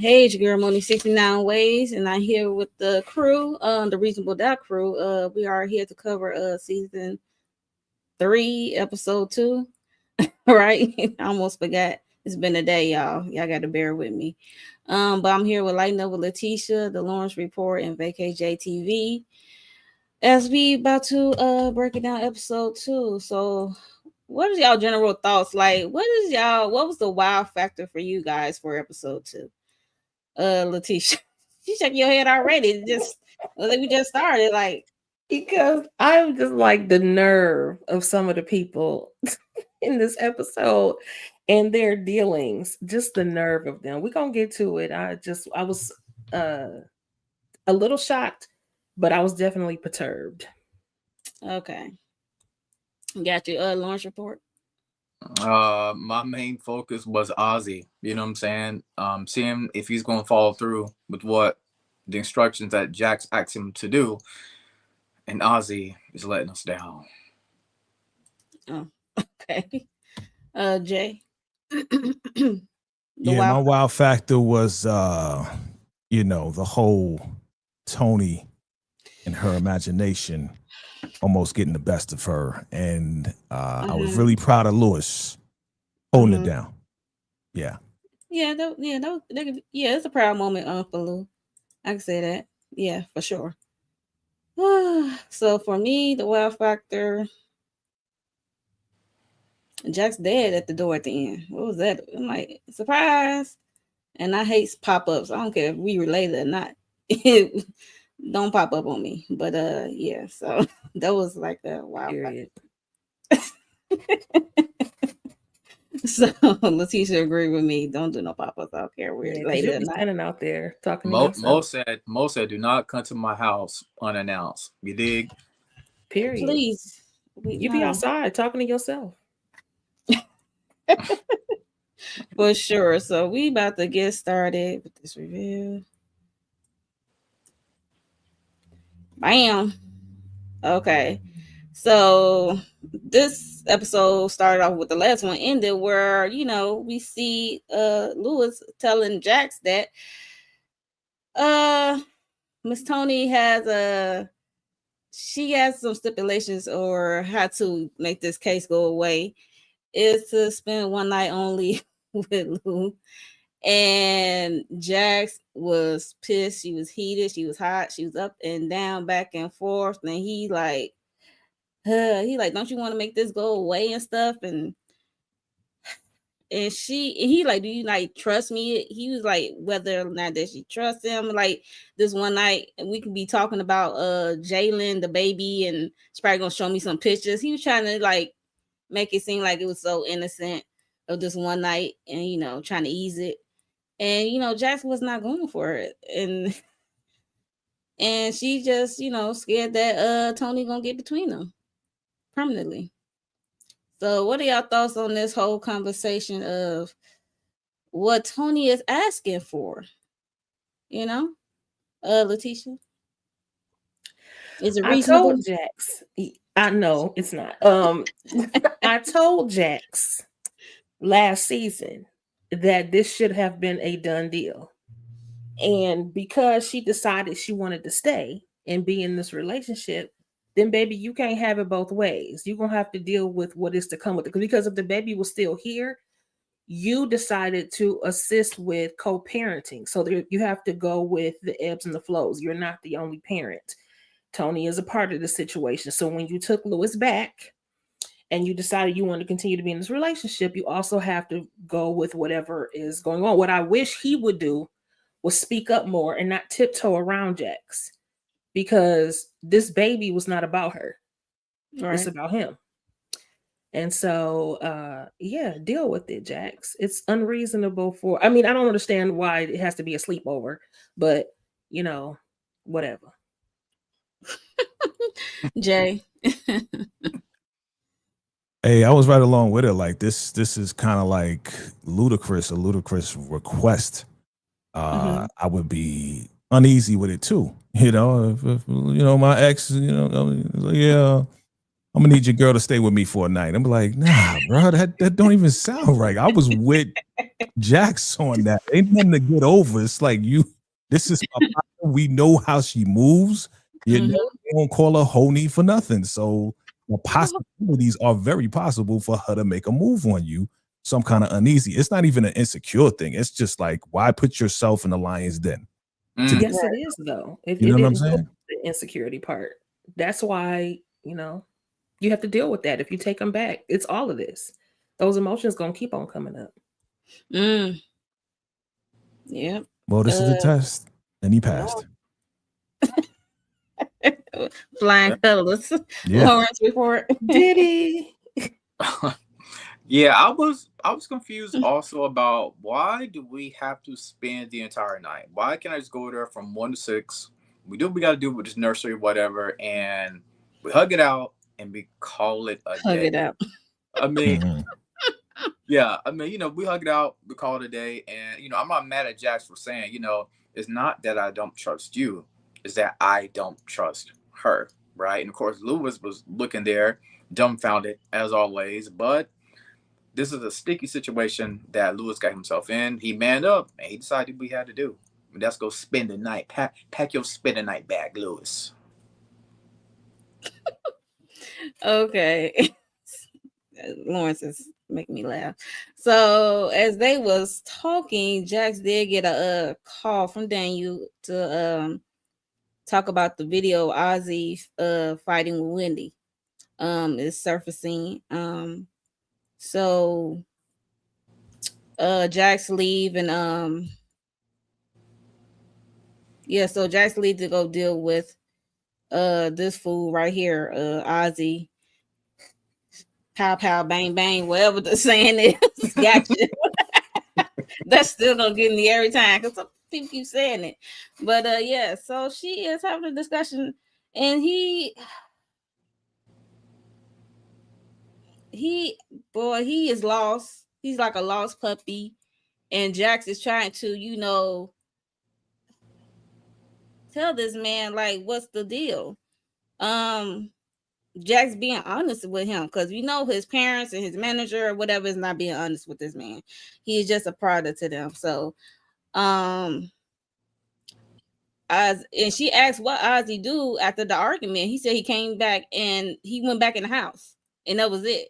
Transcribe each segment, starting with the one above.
Hey, it's your girl Moni 69 Ways, and I'm here with the crew, the Reasonable Doubt crew. We are here to cover season 3, episode 2. Right? I almost forgot. It's been a day, y'all. Y'all got to bear with me. But I'm here with Lighten Up with Letitia, the Lawrence Report, and VKJ TV. As we about to break it down episode 2. So what is y'all general thoughts? Like, what was the wow factor for you guys for episode 2? Letitia. You shaking your head already. Just like we just started. Like, Because I'm just like the nerve of some of the people in this episode and their dealings, just the nerve of them. We're gonna get to it. I was uh a little shocked, but I was definitely perturbed. okay, got you. Launch report. My main focus was Ozzy. You know what I'm saying? Seeing if he's going to follow through with what the instructions that Jax asked him to do, and Ozzy is letting us down. Oh, okay. Jay. The Yeah, wow. my wow factor was the whole Tony and her imagination almost getting the best of her. And I was really proud of Lewis holding it down. Yeah. Yeah, yeah, it's a proud moment for Lou. I can say that. Yeah, for sure. So for me, the wow factor, Jack's dead at the door at the end. What was that? I'm like, surprise. And I hate pop-ups. I don't care if we related or not. Don't pop up on me. But yeah, so that was like a wow Period. So Letitia agreed with me. Don't do no pop-ups. I don't care we're Yeah, because related you'll or be not. standing out there talking to Mo, yourself. Mo said, "Do not come to my house unannounced." You dig? Period. Please. You be outside talking to yourself. For sure. So we about to get started with this review. Bam. Okay. So this episode started off with the last one ended where, we see Lewis telling Jax that Miss Tony she has some stipulations or how to make this case go away is to spend one night only with Lou. And Jax was pissed. She was heated. She was hot. She was up and down, back and forth. And he like, don't you want to make this go away and stuff? And he like, do you like trust me? He was like, whether or not that she trusts him. Like this one night, and we could be talking about Jalen, the baby, and she's probably gonna show me some pictures. He was trying to like make it seem like it was so innocent of this one night, and trying to ease it. And Jackson was not going for it, and she just scared that Tony gonna get between them permanently. So what are y'all thoughts on this whole conversation of what Tony is asking for? Letitia, is it I reasonable? told Jax. I know it's not. I told Jax last season that this should have been a done deal. And because she decided she wanted to stay and be in this relationship, then baby, you can't have it both ways. You're going to have to deal with what is to come with it. Because if the baby was still here, you decided to assist with co-parenting. So you have to go with the ebbs and the flows. You're not the only parent. Tony is a part of the situation. So when you took Lewis back and you decided you want to continue to be in this relationship, you also have to go with whatever is going on. What I wish he would do was speak up more and not tiptoe around Jax, because this baby was not about her. Right. It's about him. And so, yeah, deal with it, Jax. It's unreasonable I don't understand why it has to be a sleepover, but whatever. Jay. Hey, I was right along with it. Like this is kind of like a ludicrous request. I would be uneasy with it too. If my ex, yeah, I'm gonna need your girl to stay with me for a night. I'm like, nah, bro, that don't even sound right. I was with Jax on that. Ain't nothing to get over. It's like this is my partner. We know how she moves. You Mhm. know, they won't call her honey for nothing. So the possibilities are very possible for her to make a move on you. So I'm kind of uneasy. It's not even an insecure thing. It's just like, why put yourself in the lion's den? Mm. Yes, it is though. It, You know it, what I'm it will saying? be the insecurity part. That's why, you have to deal with that. If you take them back, it's all of this. Those emotions gonna keep on coming up. Mm. Yep. Well, this is a test, and he passed. Flying colors. Yeah. Lawrence report. Did he? Yeah, I was confused also about why do we have to spend the entire night? Why can't I just go there from 1 to 6? We do what we got to do with this nursery, whatever, and we hug it out and we call it a Hug day. it out. I mean, Mhm. yeah, I mean, we hug it out, we call it a day, and I'm not mad at Jax for saying, it's not that I don't trust you, it's that I don't trust her, right? And of course, Lewis was looking there, dumbfounded as always, but this is a sticky situation that Lewis got himself in. He manned up and he decided what he had to do. Let's go spend the night. Pack your spend the night bag, Lewis. Okay. Lawrence is making me laugh. So as they was talking, Jax did get a call from Daniel to talk about the video Ozzy fighting with Wendy is surfacing. So Jax leave and so Jax leave to go deal with this fool right here, Ozzy. Pow pow bang bang, whatever the saying is. Gotcha. That's still gonna get me every time because some people keep saying it. But so she is having a discussion, and he is lost. He's like a lost puppy, and Jax is trying to, tell this man like what's the deal. Jack's being honest with him because his parents and his manager or whatever is not being honest with this man. He is just a product to them. So, and she asked what Ozzy do after the argument. He said he came back and he went back in the house, and that was it.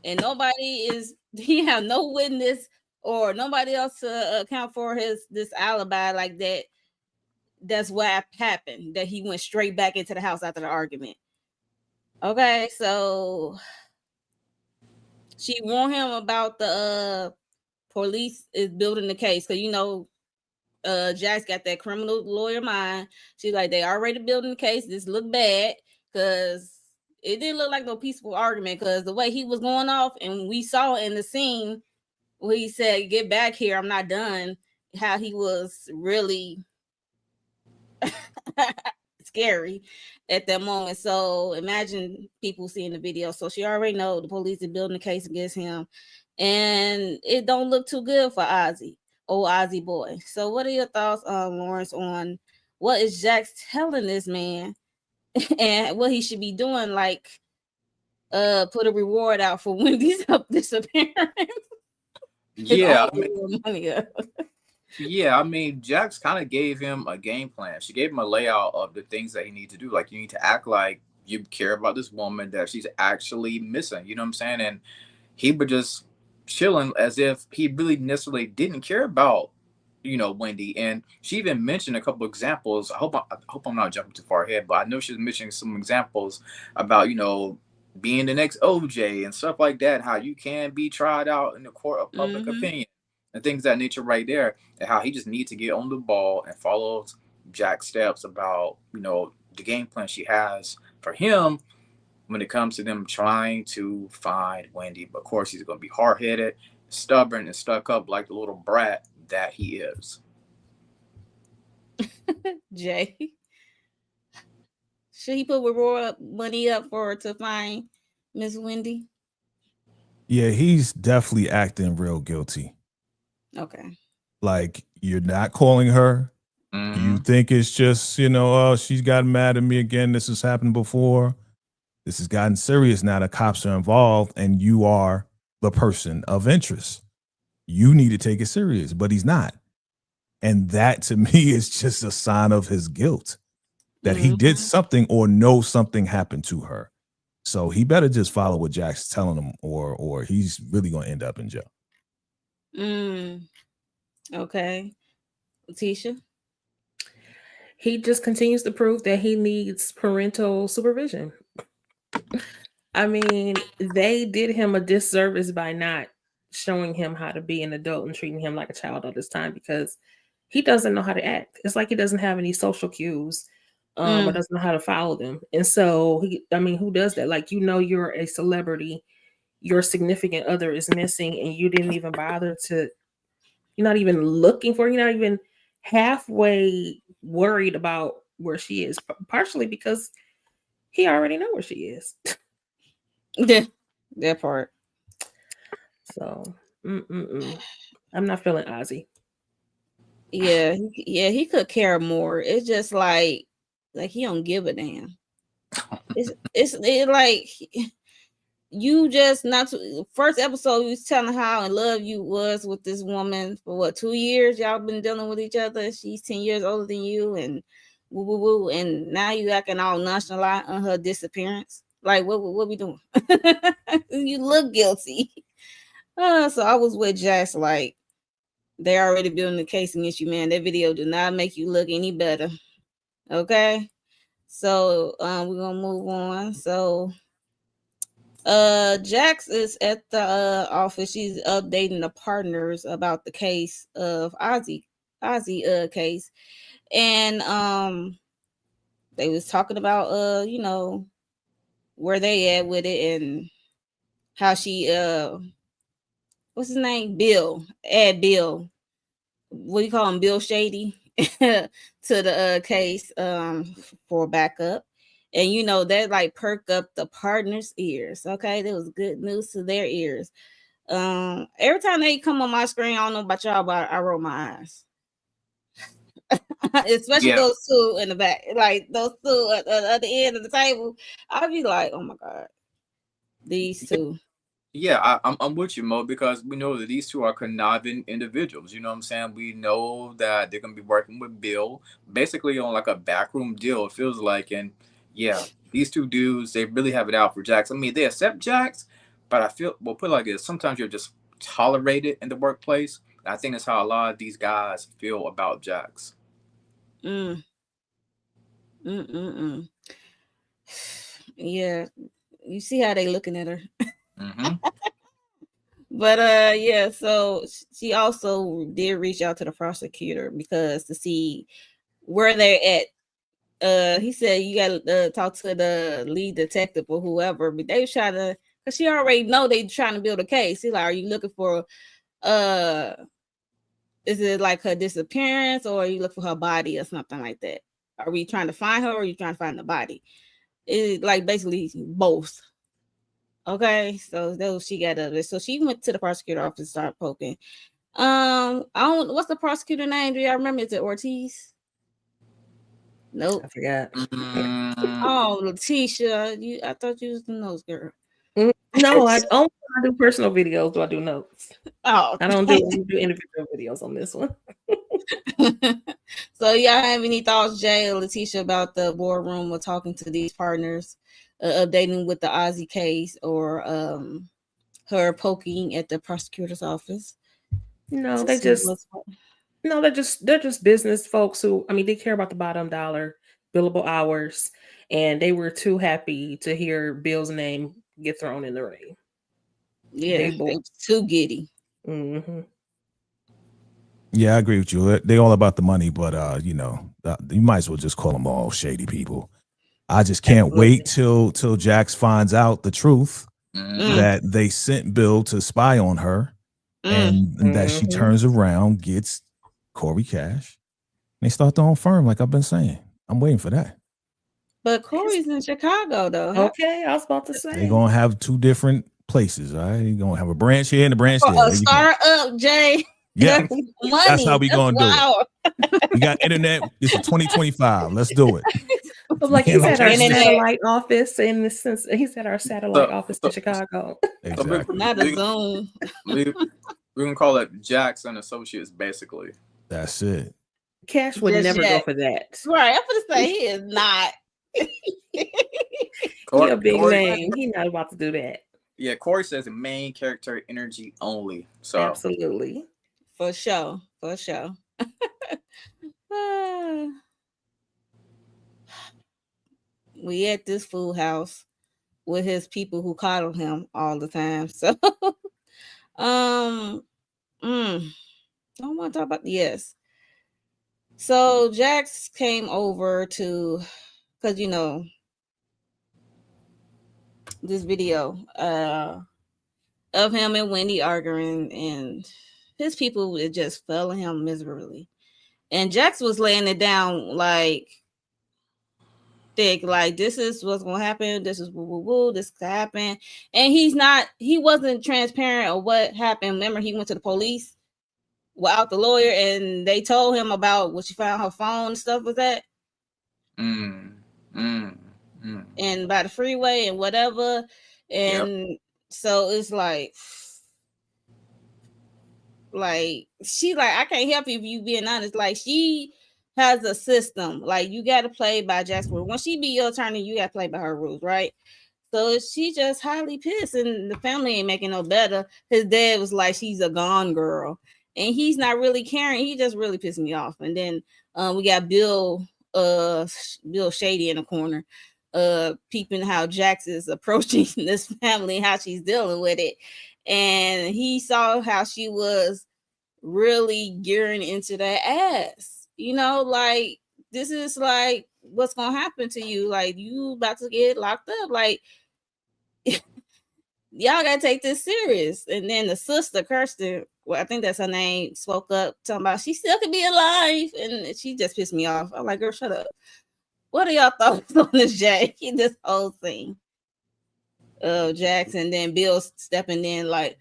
And he have no witness or nobody else to account for this alibi like that. That's what happened. That he went straight back into the house after the argument. Okay, so she warned him about the police is building the case because Jax got that criminal lawyer mind. She's like, they already building the case. This look bad because it didn't look like no peaceful argument because the way he was going off, and we saw in the scene where he said, "Get back here, I'm not done." How he was really scary at that moment. So imagine people seeing the video. So she already know the police is building a case against him, and it don't look too good for Ozzy, old Ozzy boy. So what are your thoughts, Lawrence, on what is Jax telling this man and what he should be doing? Like, put a reward out for Wendy's disappearance. Yeah, I mean, Jax kind of gave him a game plan. She gave him a layout of the things that he needs to do. Like, you need to act like you care about this woman that she's actually missing. You know what I'm saying? And he was just chilling as if he really necessarily didn't care about, Wendy. And she even mentioned a couple examples. I hope I'm not jumping too far ahead, but I know she was mentioning some examples about, being the next OJ and stuff like that. How you can be tried out in the court of public opinion. And things of that nature right there, and how he just needs to get on the ball and follow Jack's steps about, the game plan she has for him when it comes to them trying to find Wendy. But of course, he's going to be hard-headed, stubborn, and stuck up like the little brat that he is. Jay, should he put reward money up for her to find Miss Wendy? Yeah, he's definitely acting real guilty. Okay. Like, you're not calling her. You think it's just, oh, she's got mad at me again. This has happened before. This has gotten serious now. The cops are involved, and you are the person of interest. You need to take it serious, but he's not. And that to me is just a sign of his guilt that he did something or knows something happened to her. So he better just follow what Jack's telling him, or he's really going to end up in jail. Okay. Letitia? He just continues to prove that he needs parental supervision. I mean, they did him a disservice by not showing him how to be an adult and treating him like a child all this time, because he doesn't know how to act. It's like he doesn't have any social cues or doesn't know how to follow them. And so, who does that? Like, you're a celebrity, your significant other is missing, and you didn't even bother to, you're not even looking for, you're not even halfway worried about where she is, partially because he already know where she is. Yeah, that part. So, I'm not feeling Ozzy. Yeah, he could care more. It's just like he don't give a damn. It's like you just first episode you was telling how in love you was with this woman for what, 2 years y'all been dealing with each other. She's 10 years older than you, and woo woo woo, and now you acting all nonchalant on her disappearance. Like what we doing? You look guilty. So I was with Jax, like, they already building the case against you, man. That video did not make you look any better. Okay. So we're gonna move on. So Jax is at the office. She's updating the partners about the case of Ozzy case. And they was talking about where they at with it, and how she what's his name? Bill. What do you call him? Bill Shady to the case for backup. And that like perked up the partners' ears. Okay, that was good news to their ears. Every time they come on my screen, I don't know about y'all, but I roll my eyes. Especially those two in the back, like those two at the end of the table. I'll be like, oh my God, these two. Yeah, I'm with you, Mo, because we know that these two are conniving individuals. You know what I'm saying? We know that they're going to be working with Bill, basically on like a backroom deal, it feels like. And yeah, these two dudes, they really have it out for Jax. I mean, they accept Jax, but I feel, we'll put it like this, sometimes you're just tolerated in the workplace. I think that's how a lot of these guys feel about Jax. Yeah, you see how they looking at her. But yeah, so she also did reach out to the prosecutor because to see where they're at. He said you gotta talk to the lead detective or whoever, but they was trying to, because she already know they trying to build a case. He's like, are you looking for is it like her disappearance, or are you looking for her body or something like that? Are we trying to find her, or are you trying to find the body? It's like basically both. Okay, so that was she got of it. So she went to the prosecutor office and started poking. I don't, what's the prosecutor name? Do y'all remember? Is it Ortiz? Nope. I forgot. Oh, Letitia, I thought you was the nose girl. No, I only do personal videos. Do I do notes? Oh, I don't do individual videos on this one. So y'all have any thoughts, Jay or Letitia, about the boardroom or talking to these partners, updating with the Ozzy case, or her poking at the prosecutor's office? No, they're just business folks who, I mean, they care about the bottom dollar, billable hours, and they were too happy to hear Bill's name get thrown in the ring. Yeah, they too giddy. Yeah, I agree with you. They all about the money, but you might as well just call them all shady people. I just can't wait till Jax finds out the truth that they sent Bill to spy on her, and that she turns around, gets Corey cash, and they start their own firm, like I've been saying. I'm waiting for that. But Corey's in Chicago, though. Okay, I was about to say. They're going to have two different places, all right? You're going to have a branch here and a branch there. Start up, Jay. Yeah, money. That's how we going to do it. We got internet. It's 2025. Let's do it. Like he's at our Internet. satellite office in this sense. He's at our satellite office in Chicago. Exactly. Not a Zoom. we can call it Jax and Associates, basically. That's it. Cash would Just never go yet. for that. Right. I'm gonna say he is not. He a big name. He's not about to do that. Yeah, Corey says main character energy only. So Absolutely. For sure. For sure. We at this fool house with his people who coddle him all the time. So don't want to talk about So Jax came over to, because you know, this video of him and Wendy arguing, and his people would just failing him miserably. And Jax was laying it down like thick, like this is what's gonna happen, this is woo, this could happen. And he wasn't transparent of what happened. Remember, he went to the police without the lawyer, and they told him about what she found her phone and stuff with that. And by the freeway and whatever. And so it's like she like, I can't help you if you being honest. Like, she has a system. Like, you got to play by Jack's rules. When she be your attorney, you got to play by her rules, right? So she just highly pissed, and the family ain't making no better. His dad was like, she's a gone girl, and he's not really caring. He just really pissed me off. And then we got Bill Shady in the corner, peeping how Jax is approaching this family, how she's dealing with it. And he saw how she was really gearing into that ass. You know, like, this is like what's gonna happen to you. Like, you about to get locked up. Like, y'all gotta take this serious. And then the sister, Kirsten, well, I think that's her name, spoke up talking about she still could be alive. And she just pissed me off. I'm like, girl, shut up. What are y'all thoughts on this, Jack? This whole thing. Jackson, then Bill stepping in, like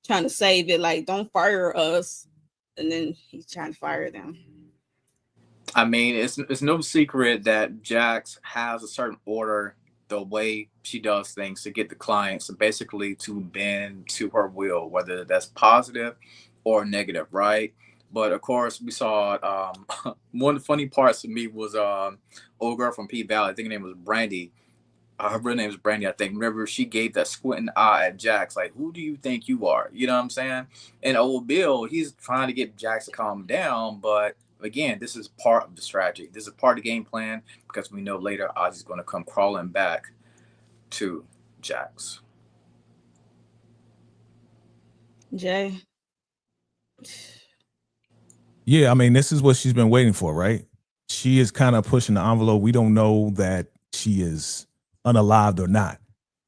trying to save it, like, don't fire us. And then he's trying to fire them. I mean, it's no secret that Jax has a certain order, the way she does things to get the clients basically to bend to her will, whether that's positive or negative, right? But of course, we saw one of the funny parts to me was old girl from P Valley. I think her name was Brandy. Her real name is Brandy, I think. Remember, she gave that squinting eye at Jax, like, who do you think you are? You know what I'm saying? And old Bill, he's trying to get Jax to calm down, but again, this is part of the strategy. This is part of the game plan, because we know later Ozzy's going to come crawling back to Jax. Jay? Yeah, I mean, this is what she's been waiting for, right? She is kind of pushing the envelope. We don't know that she is unalived or not,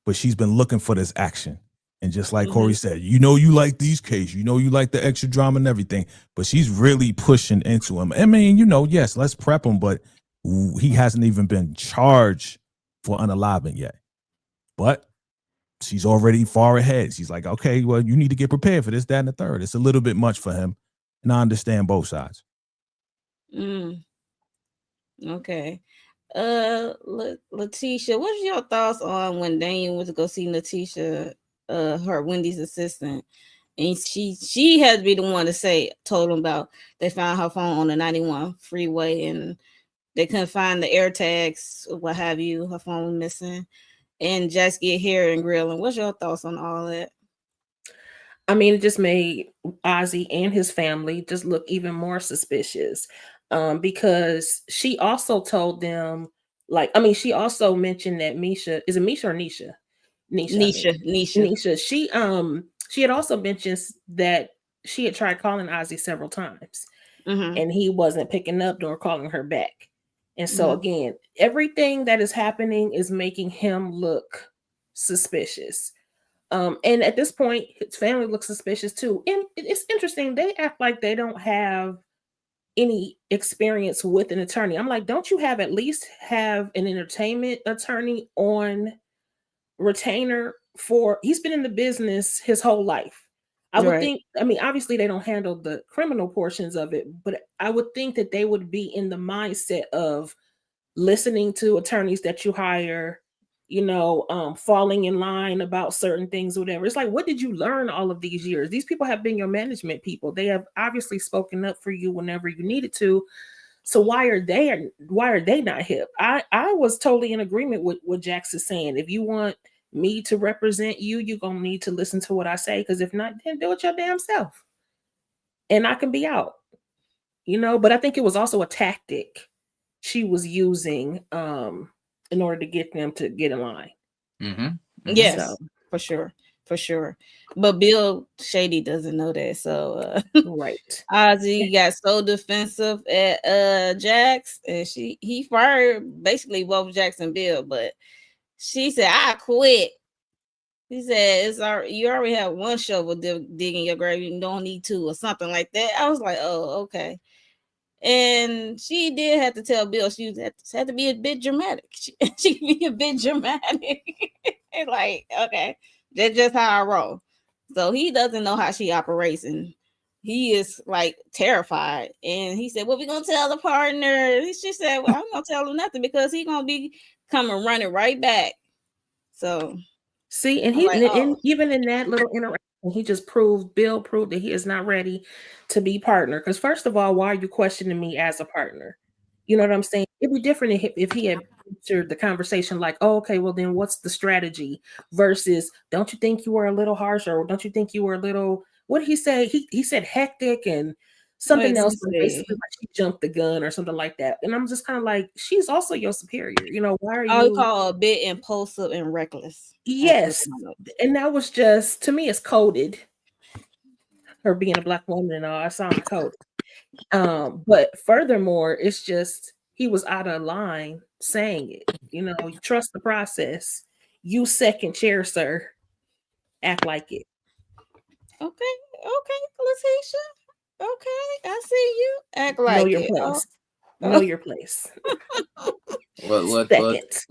but she's been looking for this action. And just like Corey said, you know, you like these cases, you know, you like the extra drama and everything, but she's really pushing into him. I mean, you know, yes, let's prep him, but he hasn't even been charged for unaliving yet. But she's already far ahead. She's like, okay, well, you need to get prepared for this, that, and the third. It's a little bit much for him. And I understand both sides. Okay. Letitia, what's your thoughts on when Daniel went to go see Letitia, her Wendy's assistant, and she had to be the one to told him about they found her phone on the 91 freeway and they couldn't find the air tags, what have you, her phone was missing, and just get hair and grilling. What's your thoughts on all that? I mean, it just made Ozzy and his family just look even more suspicious. Because she also told them, she also mentioned that Misha, is it Misha or Nisha? Nisha. She had also mentioned that she had tried calling Ozzy several times, and he wasn't picking up nor calling her back. And so again, everything that is happening is making him look suspicious. And at this point, his family looks suspicious too. And it's interesting, they act like they don't have any experience with an attorney. I'm like, don't you at least have an entertainment attorney on retainer? He's been in the business his whole life. I would think, I mean, obviously they don't handle the criminal portions of it, but I would think that they would be in the mindset of listening to attorneys that you hire, falling in line about certain things, whatever. It's like, what did you learn all of these years? These people have been your management people. They have obviously spoken up for you whenever you needed to. So why are they not hip? I was totally in agreement with what Jax is saying. If you want me to represent you, you're gonna need to listen to what I say, because if not, then do it your damn self. And I can be out. But I think it was also a tactic she was using in order to get them to get in line. Mm-hmm. Yes, So, for sure. But Bill Shady doesn't know that. So right. Ozzy got so defensive at Jax, and he fired basically both Jax and Bill, but she said, I quit. He said, you already have one shovel digging your grave, you don't need two, or something like that. I was like, oh, okay. And she did have to tell Bill she had to be a bit dramatic. She could be a bit dramatic. Like, okay, that's just how I roll. So he doesn't know how she operates, and he is like terrified. And he said, well, we're going to tell the partner. She said, well, I'm going to tell him nothing, because he's going to be coming running right back. So see, and even in that little interaction, Bill proved that he is not ready to be partner. Because first of all, why are you questioning me as a partner? You know what I'm saying? It'd be different if he had answered the conversation like, oh, okay, well then what's the strategy? Versus, don't you think you were a little harsh, or don't you think you were a little, what did he say? He said hectic and something else, basically like she jumped the gun or something like that. And I'm just kind of like, she's also your superior. Why are you call a bit impulsive and reckless? Yes. And that was just, to me, it's coded. Her being a Black woman and all, I saw the code. But furthermore, it's just, he was out of line saying it. You trust the process. You second chair, sir. Act like it. Okay, Letitia. Okay, I see you. Act like know your place. Know your place.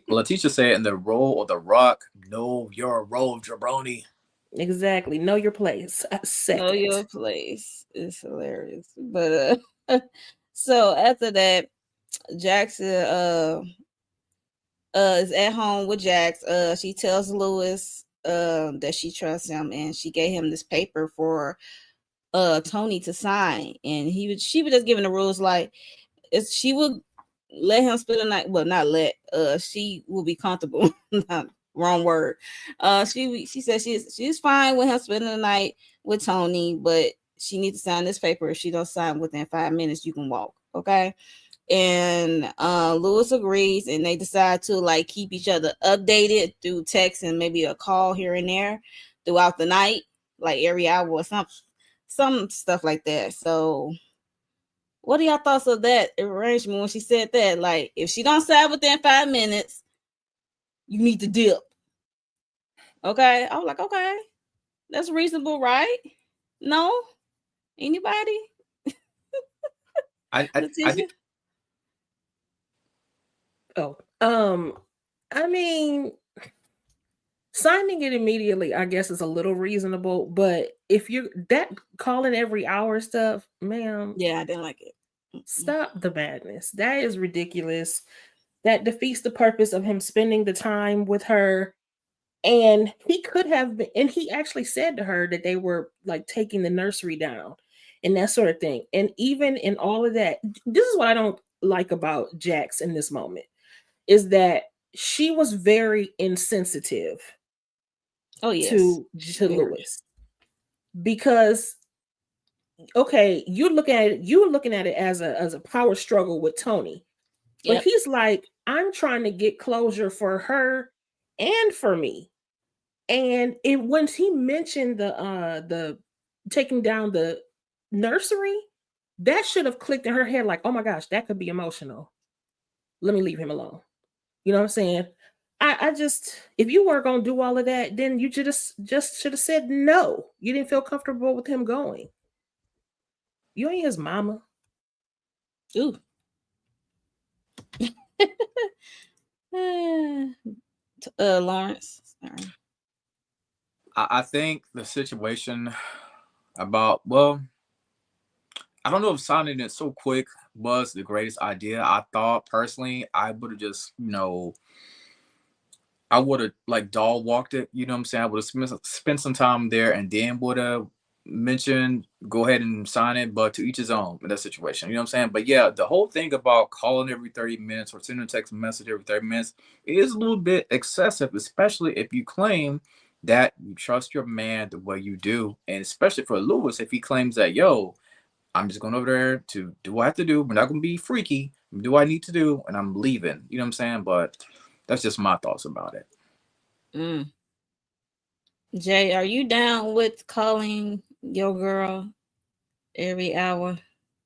Letitia said, in the role of the Rock, know your role, jabroni. Exactly. Know your place. Second. Know your place. It's hilarious. But so after that, Jackson is at home with Jax. She tells Lewis that she trusts him, and she gave him this paper for Tony to sign, and she was just giving the rules like, she would let him spend the night. Well, not let. She will be comfortable. Wrong word. She said she's fine with him spending the night with Tony, but she needs to sign this paper. If she don't sign within 5 minutes, you can walk. Okay. And Lewis agrees, and they decide to like keep each other updated through text and maybe a call here and there throughout the night, like every hour or some stuff like that. So what are y'all thoughts of that arrangement when she said that? Like, if she don't sign within 5 minutes, you need to dip. Okay. I was like, okay, that's reasonable, right? No? Anybody? I think. I mean, signing it immediately, I guess, is a little reasonable, but if you're that calling every hour stuff, ma'am. Yeah, I didn't like it. Stop the madness. That is ridiculous. That defeats the purpose of him spending the time with her. And he could have been, and he actually said to her that they were like taking the nursery down and that sort of thing. And even in all of that, this is what I don't like about Jax in this moment, is that she was very insensitive to Lewis. Because okay, you're looking at it as a power struggle with Tony. But he's like, I'm trying to get closure for her and for me. And once he mentioned the taking down the nursery, that should have clicked in her head like, oh my gosh, that could be emotional. Let me leave him alone. You know what I'm saying? I just, if you weren't gonna do all of that, then you just should have said no. You didn't feel comfortable with him going. You ain't his mama. Ooh. Lawrence. Sorry. I think the situation about, well, I don't know if signing it so quick was the greatest idea. I thought personally, I would have just, I would have like dog walked it. You know what I'm saying? I would have spent some time there and then would have mentioned go ahead and sign it, but to each his own in that situation. You know what I'm saying? But yeah, the whole thing about calling every 30 minutes or sending a text message every 30 minutes is a little bit excessive, especially if you claim that you trust your man the way you do. And especially for Lewis, if he claims that, yo, I'm just going over there to do what I have to do. We're not going to be freaky. Do what I need to do, and I'm leaving. You know what I'm saying? But that's just my thoughts about it. Mm. Jay, are you down with calling your girl every hour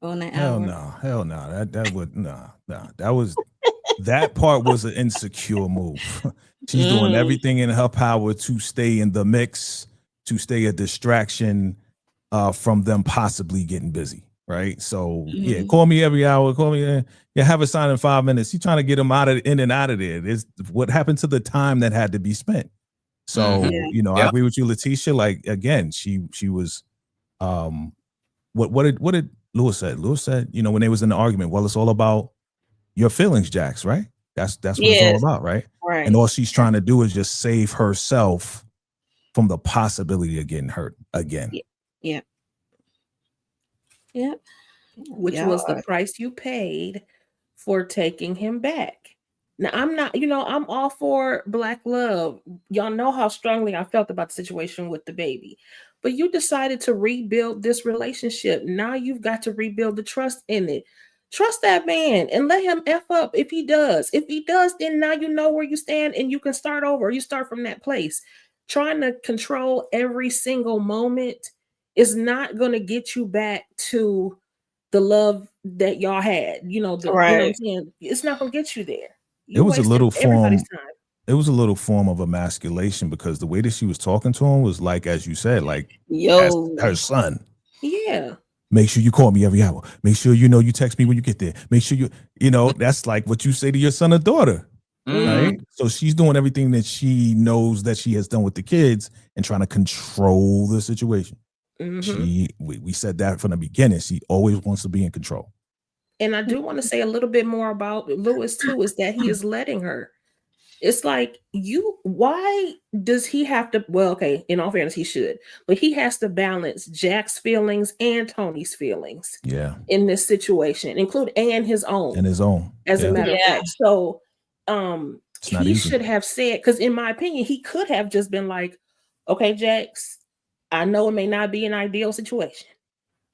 on the Hell hour? no, hell no. That would no. That was that part was an insecure move. She's doing everything in her power to stay in the mix, to stay a distraction from them possibly getting busy. Right. So yeah, call me every hour. Call me. Yeah, have a sign in 5 minutes. You're trying to get them in and out of there. It's what happened to the time that had to be spent. So I agree with you, Letitia. Like again, she was what did Lewis said? Lewis said, when they was in the argument, well, it's all about your feelings, Jax, right? That's what it's all about, right? Right. And all she's trying to do is just save herself from the possibility of getting hurt again. Yeah. Yep. Which was the price you paid for taking him back. Now, I'm not, I'm all for Black love. Y'all know how strongly I felt about the situation with the baby. But you decided to rebuild this relationship. Now you've got to rebuild the trust in it. Trust that man and let him F up if he does. If he does, then now you know where you stand and you can start over. You start from that place. Trying to control every single moment is not going to get you back to the love that y'all had. Right. You know what I'm saying? It's not going to get you there. It was a little form. It was a little form of emasculation because the way that she was talking to him was like, as you said, like as her son. Yeah. Make sure you call me every hour. Make sure you text me when you get there. Make sure that's like what you say to your son or daughter. Right. So she's doing everything that she knows that she has done with the kids and trying to control the situation. We said that from the beginning. She always wants to be in control. And I do want to say a little bit more about Lewis too, is that he is letting her. It's like why does he have to? Well, okay, in all fairness, he should, but he has to balance Jack's feelings and Tony's feelings. Yeah. In this situation, and his own. As a matter of fact. So he should have said, because in my opinion, he could have just been like, okay, Jax, I know it may not be an ideal situation,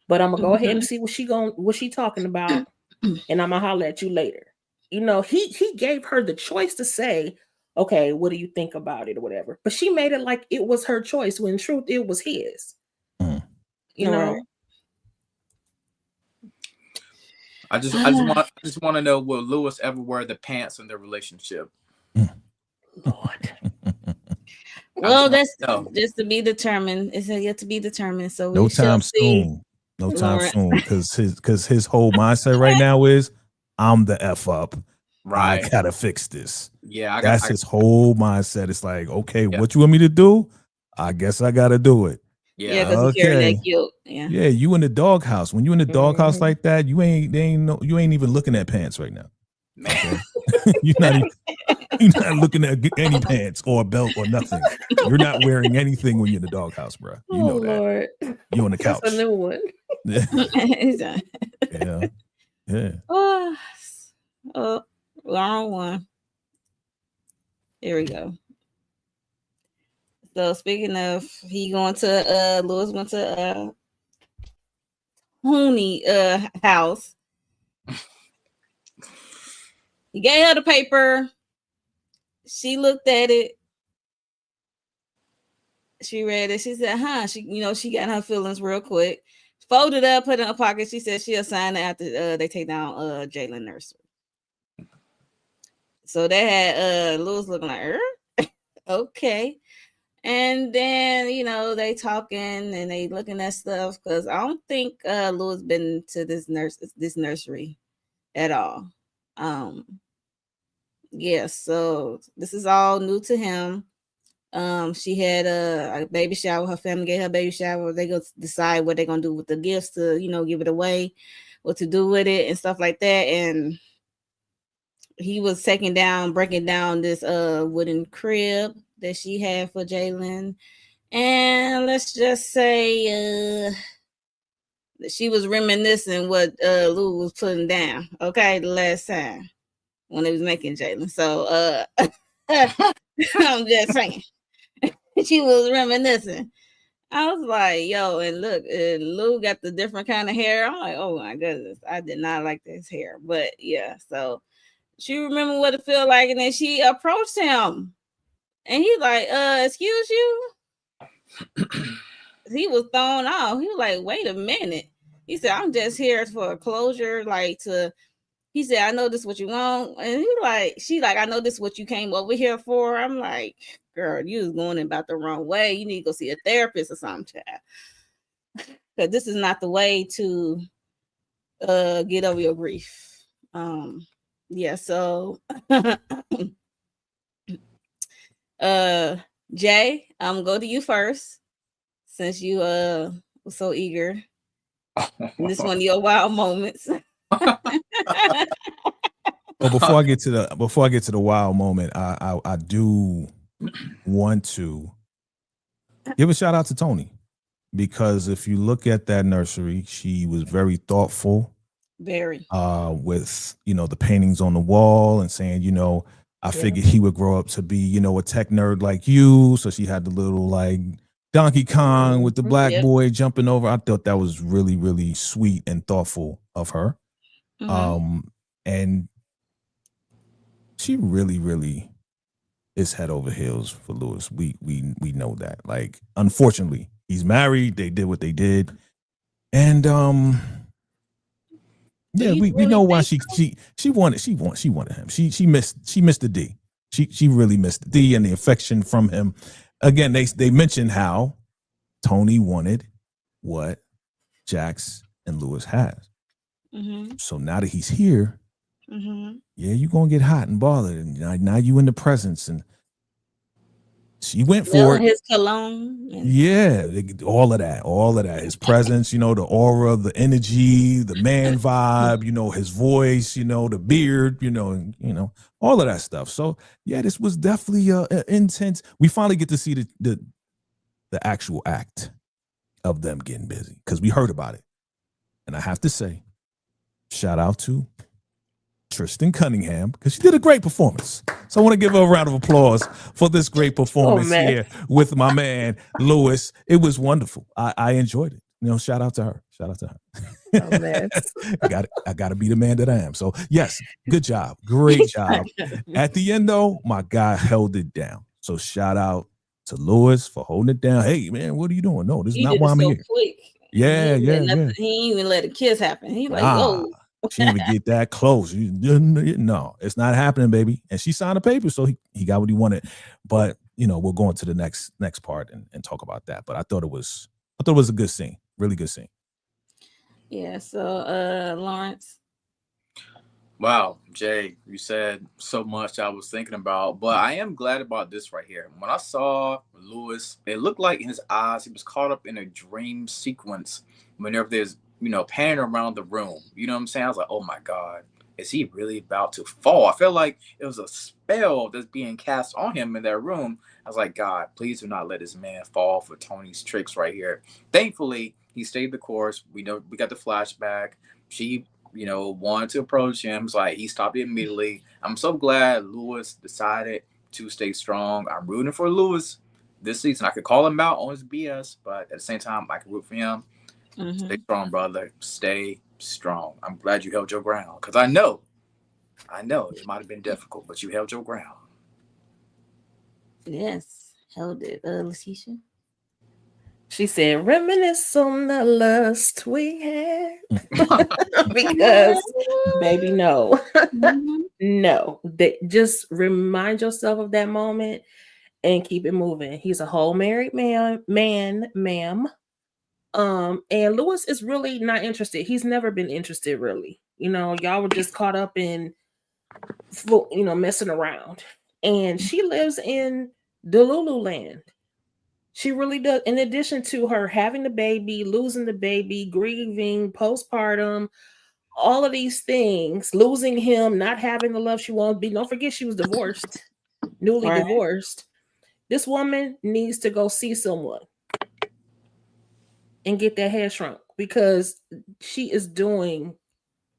but I'm gonna go ahead and see what she talking about, and I'm gonna holler at you later. He gave her the choice to say, okay, what do you think about it or whatever? But she made it like it was her choice when in truth it was his. I just want to know, will Lewis ever wear the pants in their relationship? Lord. Well, that's just to be determined. It's yet to be determined. So no time soon. No time soon, because his whole mindset right now is I'm the F up. Right. I gotta fix this. Yeah, that's his whole mindset. It's like, okay, what you want me to do? I guess I gotta do it. Yeah, because he's carrying that guilt. Yeah, you in the doghouse. When you in the doghouse like that, you ain't even looking at pants right now. Okay? you're not looking at any pants or a belt or nothing. You're not wearing anything when you're in the doghouse, bro. You know that. Lord. You on the couch. That's a new one. Yeah. Wrong one. Here we go. So speaking of, Lewis went to Tony house. He gave her the paper. She looked at it. She read it. She said, she got her feelings real quick. Folded up, put it in her pocket. She said she'll sign it after they take down Jalen Nursery. So they had Lewis looking like, okay. And then, they talking and they looking at stuff because I don't think Lewis been to this nursery at all. So this is all new to him. She had a baby shower. Her family gave her baby shower. They go decide what they're gonna do with the gifts to, give it away, what to do with it, and stuff like that. And he was breaking down this wooden crib that she had for Jalen. And let's just say she was reminiscing what Lou was putting down, okay, the last time when they was making Jalen. So I'm just saying. She was reminiscing. I was like, yo, and look, Lou got the different kind of hair. I'm like, oh my goodness, I did not like this hair. But yeah, so she remembered what it felt like, and then she approached him. And he's like, excuse you? He was thrown off. He was like, wait a minute. He said, I'm just here for a closure, he said, I know this is what you want. And she I know this is what you came over here for. I'm like, girl, you was going about the wrong way. You need to go see a therapist or something, child. Because this is not the way to get over your grief. Yeah, so Jay, I'm gonna go to you first since you were so eager. This one of your wild moments. Well, before I get to the wild moment, I do want to give a shout out to Tony, because if you look at that nursery, she was very thoughtful. Very. With the paintings on the wall and saying, I figured he would grow up to be, a tech nerd like you. So she had the little like Donkey Kong with the black boy jumping over. I thought that was really, really sweet and thoughtful of her. And she really, really is head over heels for Lewis. We know that. Like, unfortunately, he's married. They did what they did, and yeah, we know why she wanted him. She missed the D. She really missed the D and the affection from him. Again, they mentioned how Tony wanted what Jax and Lewis has. So now that he's here, yeah, you're gonna get hot and bothered, and now you in the presence, and she went for it. His cologne. Yeah, all of that. His presence, the aura, the energy, the man vibe, his voice, the beard, and all of that stuff. So yeah, this was definitely intense. We finally get to see the actual act of them getting busy, because we heard about it, and I have to say, shout out to Tristan Cunningham, because she did a great performance. So I want to give her a round of applause for this great performance here with my man Lewis. It was wonderful. I enjoyed it. Shout out to her. Oh, man. I gotta be the man that I am. So yes, good job. Great job. At the end though, my guy held it down. So shout out to Lewis for holding it down. Hey man, what are you doing? No, this is not why I'm here. Quick. Yeah. He didn't even let a kiss happen. He like, whoa. She didn't even get that close. No, it's not happening, baby. And she signed a paper, so he got what he wanted. But we'll go into the next part and talk about that. But I thought it was a good scene, really good scene. Yeah. So, Lawrence. Wow, Jay, you said so much I was thinking about, but I am glad about this right here. When I saw Lewis, it looked like in his eyes he was caught up in a dream sequence. Whenever there's panning around the room. You know what I'm saying? I was like, oh my God, is he really about to fall? I felt like it was a spell that's being cast on him in that room. I was like, God, please do not let this man fall for Tony's tricks right here. Thankfully, he stayed the course. We know we got the flashback. She, wanted to approach him. It's like he stopped it immediately. I'm so glad Lewis decided to stay strong. I'm rooting for Lewis this season. I could call him out on his BS, but at the same time, I can root for him. Stay strong, brother. Stay strong. I'm glad you held your ground, because I know it might have been difficult, but you held your ground. Yes, held it. Letitia. She said, "Reminisce on the lust we had," because, baby, no, no. Just remind yourself of that moment and keep it moving. He's a whole married man, ma'am. And Lewis is really not interested. He's never been interested, really. Y'all were just caught up in, messing around. And she lives in Delulu land. She really does. In addition to her having the baby, losing the baby, grieving, postpartum, all of these things, losing him, not having the love she wants. Don't forget she was divorced, newly Right. divorced. This woman needs to go see someone and get that hair shrunk because she is doing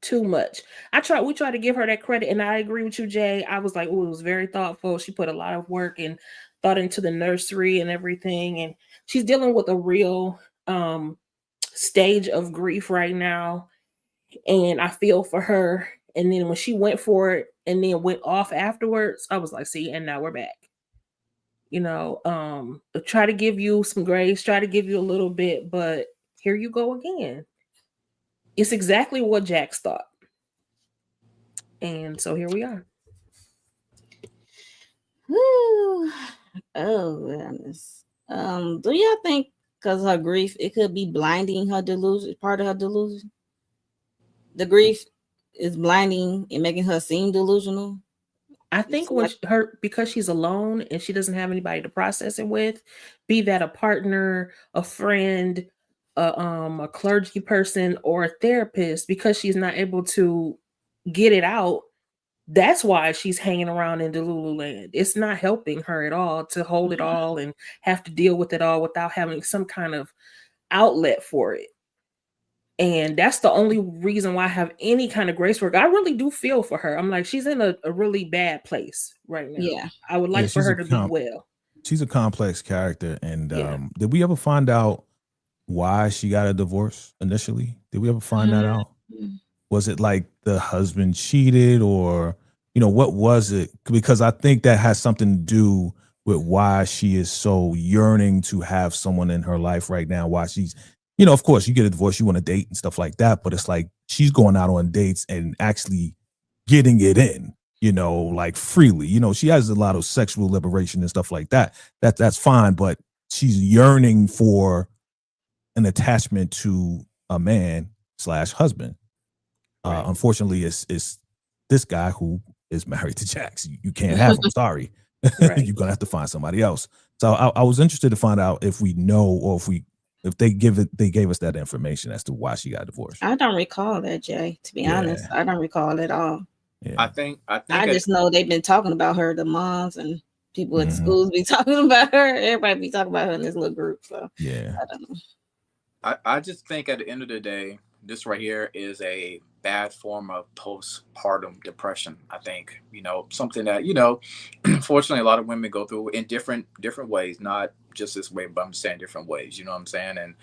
too much. We tried to give her that credit, and I agree with you, Jay. I was like, oh, it was very thoughtful. She put a lot of work and thought into the nursery and everything, and she's dealing with a real stage of grief right now, and I feel for her. And then when she went for it and then went off afterwards, I was like, see, and now we're back. Try to give you some grace, try to give you a little bit, but here you go again. It's exactly what Jax thought. And so here we are. Whew. Oh goodness. Do y'all think because her grief, it could be blinding her delusion, part of her delusion? The grief is blinding and making her seem delusional. I think because she's alone and she doesn't have anybody to process it with, be that a partner, a friend, a clergy person, or a therapist, because she's not able to get it out. That's why she's hanging around in Delulu land. It's not helping her at all to hold it all and have to deal with it all without having some kind of outlet for it. And that's the only reason why I have any kind of grace work. I really do feel for her. I'm like, she's in a really bad place right now. Yeah. I would like for her to be well. She's a complex character. And did we ever find out why she got a divorce initially? Did we ever find that out? Was it like the husband cheated, or, what was it? Because I think that has something to do with why she is so yearning to have someone in her life right now. Why she's, of course, you get a divorce, you want to date and stuff like that, but it's like she's going out on dates and actually getting it in, like freely. She has a lot of sexual liberation and stuff like that. That's fine, but she's yearning for an attachment to a man / husband. Right. Unfortunately, it's this guy who is married to Jax. You can't have him. Sorry. Right. You're gonna have to find somebody else. So I was interested to find out if we know, or if they gave us that information as to why she got divorced. I don't recall that, Jay. To be honest, I don't recall at all. Yeah. I think I just know they've been talking about her. The moms and people at schools be talking about her. Everybody be talking about her in this little group. So yeah, I don't know. I just think at the end of the day, this right here is a bad form of postpartum depression. I think, something that, unfortunately a lot of women go through in different ways, not just this way, but I'm saying different ways, you know what I'm saying? And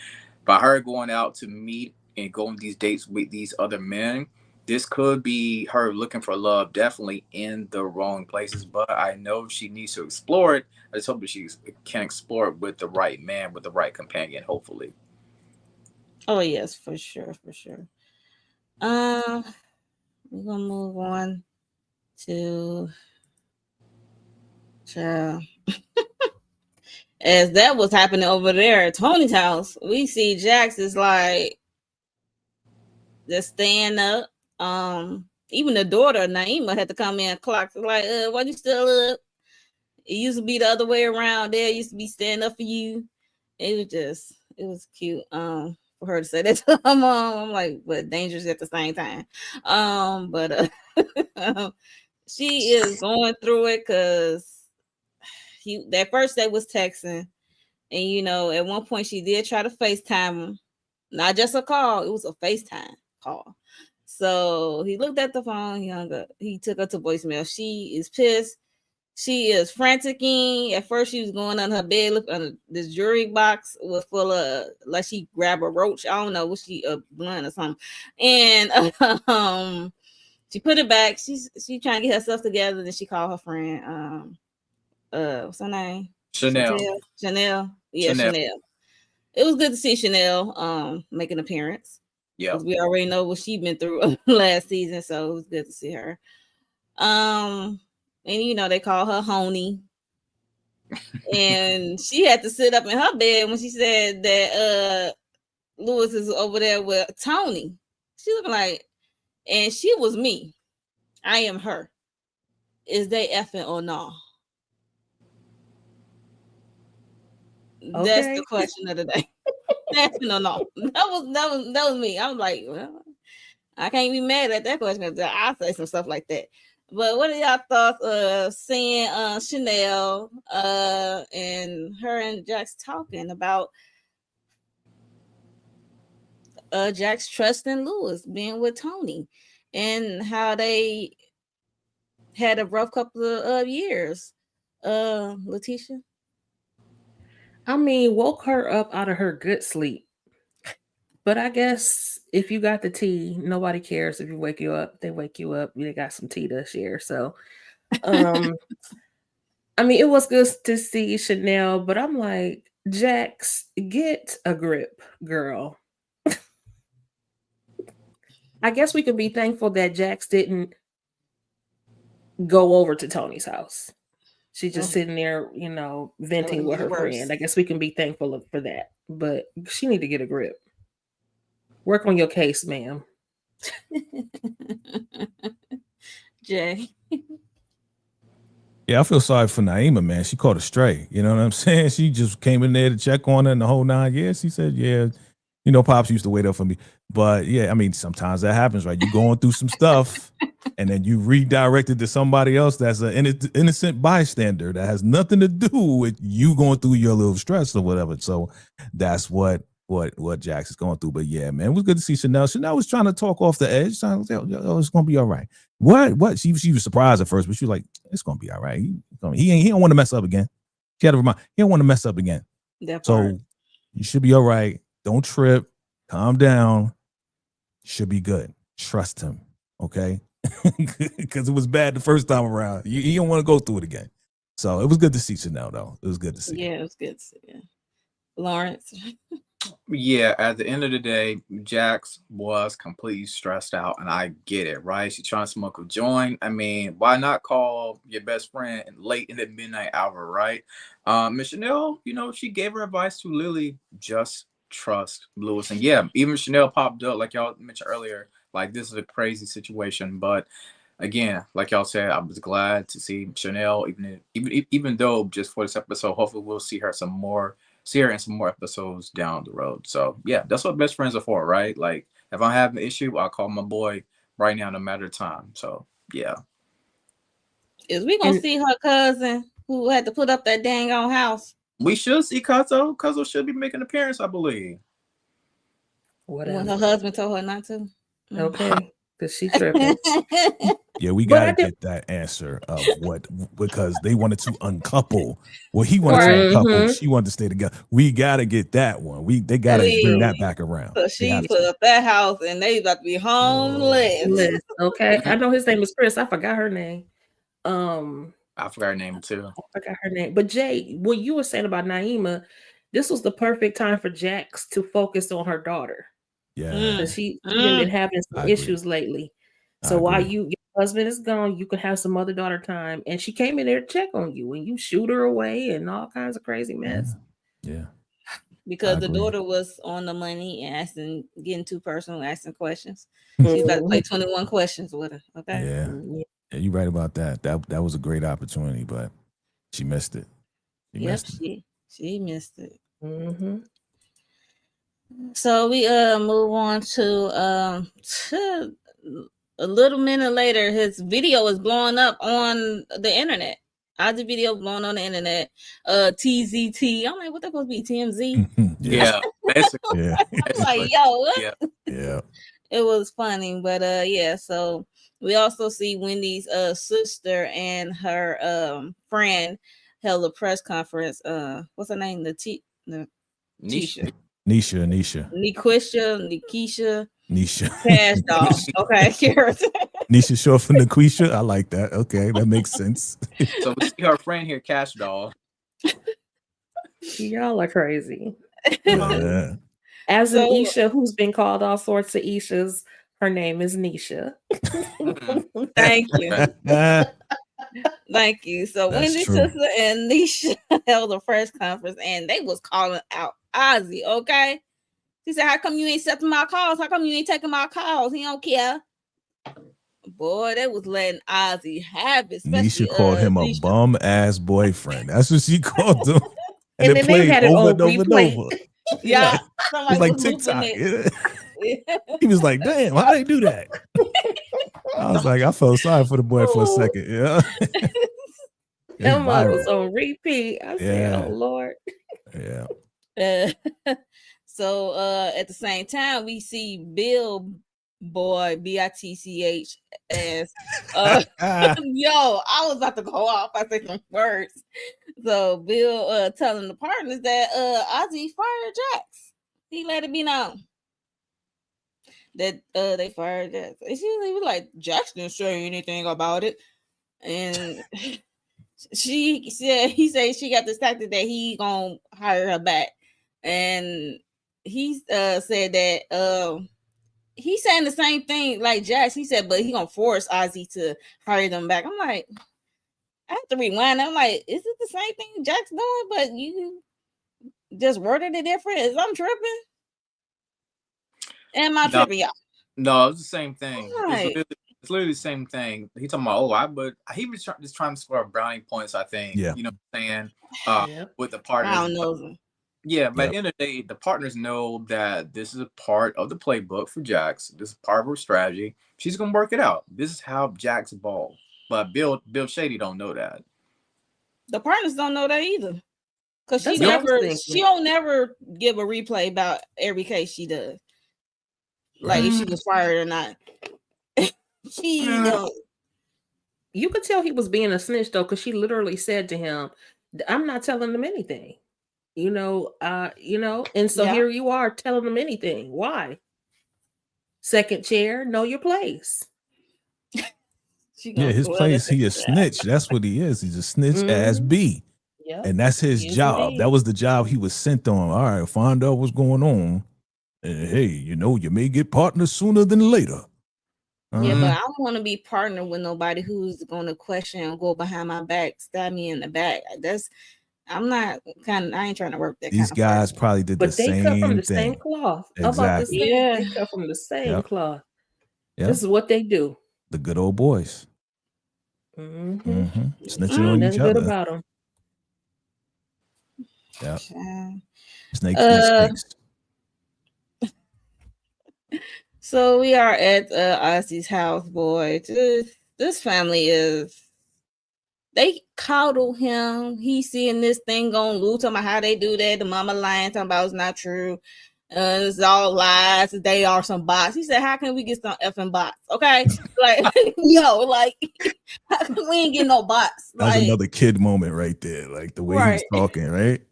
by her going out to meet and go on these dates with these other men, this could be her looking for love, definitely in the wrong places, but I know she needs to explore it. I just hope that she can explore it with the right man, with the right companion, hopefully. Oh yes, for sure. We're gonna move on to child. As that was happening over there at Tony's house, we see Jax is like just staying up. Even the daughter Naima had to come in and clock. Like, why you still up? It used to be the other way around. There used to be standing up for you. It was cute. For her to say that to her mom, I'm like, but dangerous at the same time. But she is going through it because that first day was texting, and at one point she did try to FaceTime him, not just a call, it was a FaceTime call. So he looked at the phone, he hung up, he took her to voicemail. She is pissed. She is franticing. At first, she was going on her bed, look under this jewelry box was full of, like she grabbed a roach. I don't know, was she a blunt or something? And she put it back. She's trying to get herself together. Then she called her friend. What's her name? Chanel. Yeah, Chanel. It was good to see Chanel make an appearance. Yeah, because we already know what she's been through last season, so it was good to see her. And they call her Honey. And she had to sit up in her bed when she said that Lewis is over there with Tony. She looked like, and she was me. I am her. Is they effing or no? That's Okay. the question of the day. No. That was me. I was like, well, I can't be mad at that question because I say some stuff like that. But what are y'all thoughts seeing Chanel and her and Jax talking about Jax trusting Lewis being with Tony and how they had a rough couple of years? Letitia? I mean, woke her up out of her good sleep. But I guess if you got the tea, nobody cares if you wake you up. They wake you up. They got some tea to share. So, I mean, it was good to see Chanel, but I'm like, Jax, get a grip, girl. I guess we can be thankful that Jax didn't go over to Tony's house. She's just sitting there, you know, venting with her friend. I guess we can be thankful for that. But she need to get a grip. Work on your case, ma'am. Jay. Yeah, I feel sorry for Naima, man. She caught a stray. You know what I'm saying? She just came in there to check on her in the whole 9 years. She said, yeah, you know, Pops used to wait up for me. But yeah, I mean, sometimes that happens, right? You're going through some stuff and then you redirected to somebody else that's an innocent bystander that has nothing to do with you going through your little stress or whatever. So that's what Jax is going through. But yeah, man, it was good to see Chanel. Chanel was trying to talk off the edge. Trying to say, oh, it's gonna be all right. What? She was surprised at first, but she was like, it's gonna be all right. He don't want to mess up again. She had to remind, he don't want to mess up again. So you should be all right. Don't trip. Calm down. Should be good. Trust him. Okay. Because it was bad the first time around. You don't want to go through it again. So it was good to see Chanel, though. It was good to see. Yeah, it was good to see. Yeah. Lawrence. Yeah, at the end of the day, Jax was completely stressed out, and I get it, right? She's trying to smoke a joint. I mean, why not call your best friend late in the midnight hour, right? Miss Chanel, you know, she gave her advice to Lily, just trust Lewis. And yeah, even Chanel popped up, like y'all mentioned earlier, like this is a crazy situation. But again, like y'all said, I was glad to see Chanel, even though just for this episode, hopefully we'll see her in some more episodes down the road. So yeah, that's what best friends are for, right? Like if I have an issue, I'll call my boy right now, no matter the time. So yeah. Is we gonna see her cousin who had to put up that dang on house? We should see Kazo. Kazo should be making an appearance, I believe. Whatever. When her husband told her not to. Okay. Because she tripping. Yeah, we gotta get that answer of what, because they wanted to uncouple. Well, he wanted to uncouple. She wanted to stay together. We gotta get that one. They gotta bring that back around. So she put up that house and they about to be homeless. Okay. I know his name is Chris. I forgot her name. I forgot her name too. I forgot her name. But Jay, what you were saying about Naima, this was the perfect time for Jax to focus on her daughter. Yeah. Because she's been having some issues lately. So while your husband is gone, you can have some other daughter time. And she came in there to check on you and you shoot her away and all kinds of crazy mess. Yeah. Because the daughter was on the money and getting too personal, asking questions. She's about to play 21 questions with her. Okay. Yeah. Yeah, you're right about that. That was a great opportunity, but she missed it. She missed it. Mm-hmm. So we move on to a little minute later, his video is blowing up on the internet. The video blowing on the internet. TZT. I'm like, what that supposed to be? TMZ? Yeah. Basically. Yeah. I'm like, yo, what? Yeah. It was funny, but yeah. So we also see Wendy's sister and her friend held a press conference. What's her name? Nisha. Nisha. Cash Doll. Okay. Nisha short for Nikisha. I like that. Okay, that makes sense. So we see her friend here, Cash Doll. Y'all are crazy. Yeah. As an Isha who's been called all sorts of Ishas, her name is Nisha. Thank you. Thank you. So Wendy's sister and Nisha held a press conference and they was calling out Ozzy, okay? She said, how come you ain't accepting my calls? How come you ain't taking my calls? He don't care. Boy, they was letting Ozzy have it. Nisha called him a bum-ass boyfriend. That's what she called him. And it then they played had it over on and over and replay. over. Yeah, It's somebody like was looping TikTok. it. Yeah. He was like, "Damn, how they do that?" I was like, I felt sorry for the boy for a Oh. second. Yeah, it's That mug was viral. on repeat. I said, Yeah. "Oh Lord." Yeah, So at the same time, we see Bill Boy BITCH as yo, I was about to go off. I said some words. So Bill telling the partners that Ozzy fired Jax. He let it be known that they fired Jax. And she was like, Jax didn't say anything about it. And he said she got distracted that he gonna hire her back. And he said that he's saying the same thing like Jax. He said, but he gonna force Ozzy to hire them back. I'm like, I have to rewind. I'm like, is it the same thing Jax doing, but you just worded it different? Is I'm tripping? Am I tripping, y'all? No, it's the same thing. Right. It's literally the same thing. He talking about, but he was just trying to score brownie points, I think. Yeah. You know what I'm saying? Yep. With the I partners. don't know. Yeah, but Yep. at the end of the day, the partners know that this is a part of the playbook for Jax. This is part of her strategy. She's gonna work it out. This is how Jax ball. But Bill Shady don't know that. The partners don't know that either. Cause she That's what I was never, she thinking. don't never give a replay about every case she does. Like if she was fired or not. She don't. You could tell he was being a snitch though, because she literally said to him, "I'm not telling them anything." And so Yeah. here you are telling them anything. Why? Second chair, know your place. She Yeah, gonna his swear place, that he a shit. snitch. That's what he is. He's a snitch ass B. Yeah. And that's his Yes, job. indeed. That was the job he was sent on. All right, find out what's going on. And hey, you may get partners sooner than later. Yeah, but I don't want to be partnered with nobody who's going to question and go behind my back, stab me in the back. I ain't trying to work that These kind of guys person. probably did the But they cut from same the same thing. cloth. How about this? Exactly. Yeah. They cut from the same Yep. cloth. Yep. This is what they do. The good old boys. Mm-hmm. Snitching on Nothing each good other. about them. Yeah. Child. Snakes be snakes. So we are at Ozzy's house, boy. This family they coddle him. He's seeing this thing on loose, talking about how they do that. The mama lying, talking about it's not true. It's all lies. They are some bots. He said, how can we get some effing bots? Okay. Like, yo, like, how come we ain't getting no bots? That's Like, another kid moment right there. Like the way Right. he's talking, right?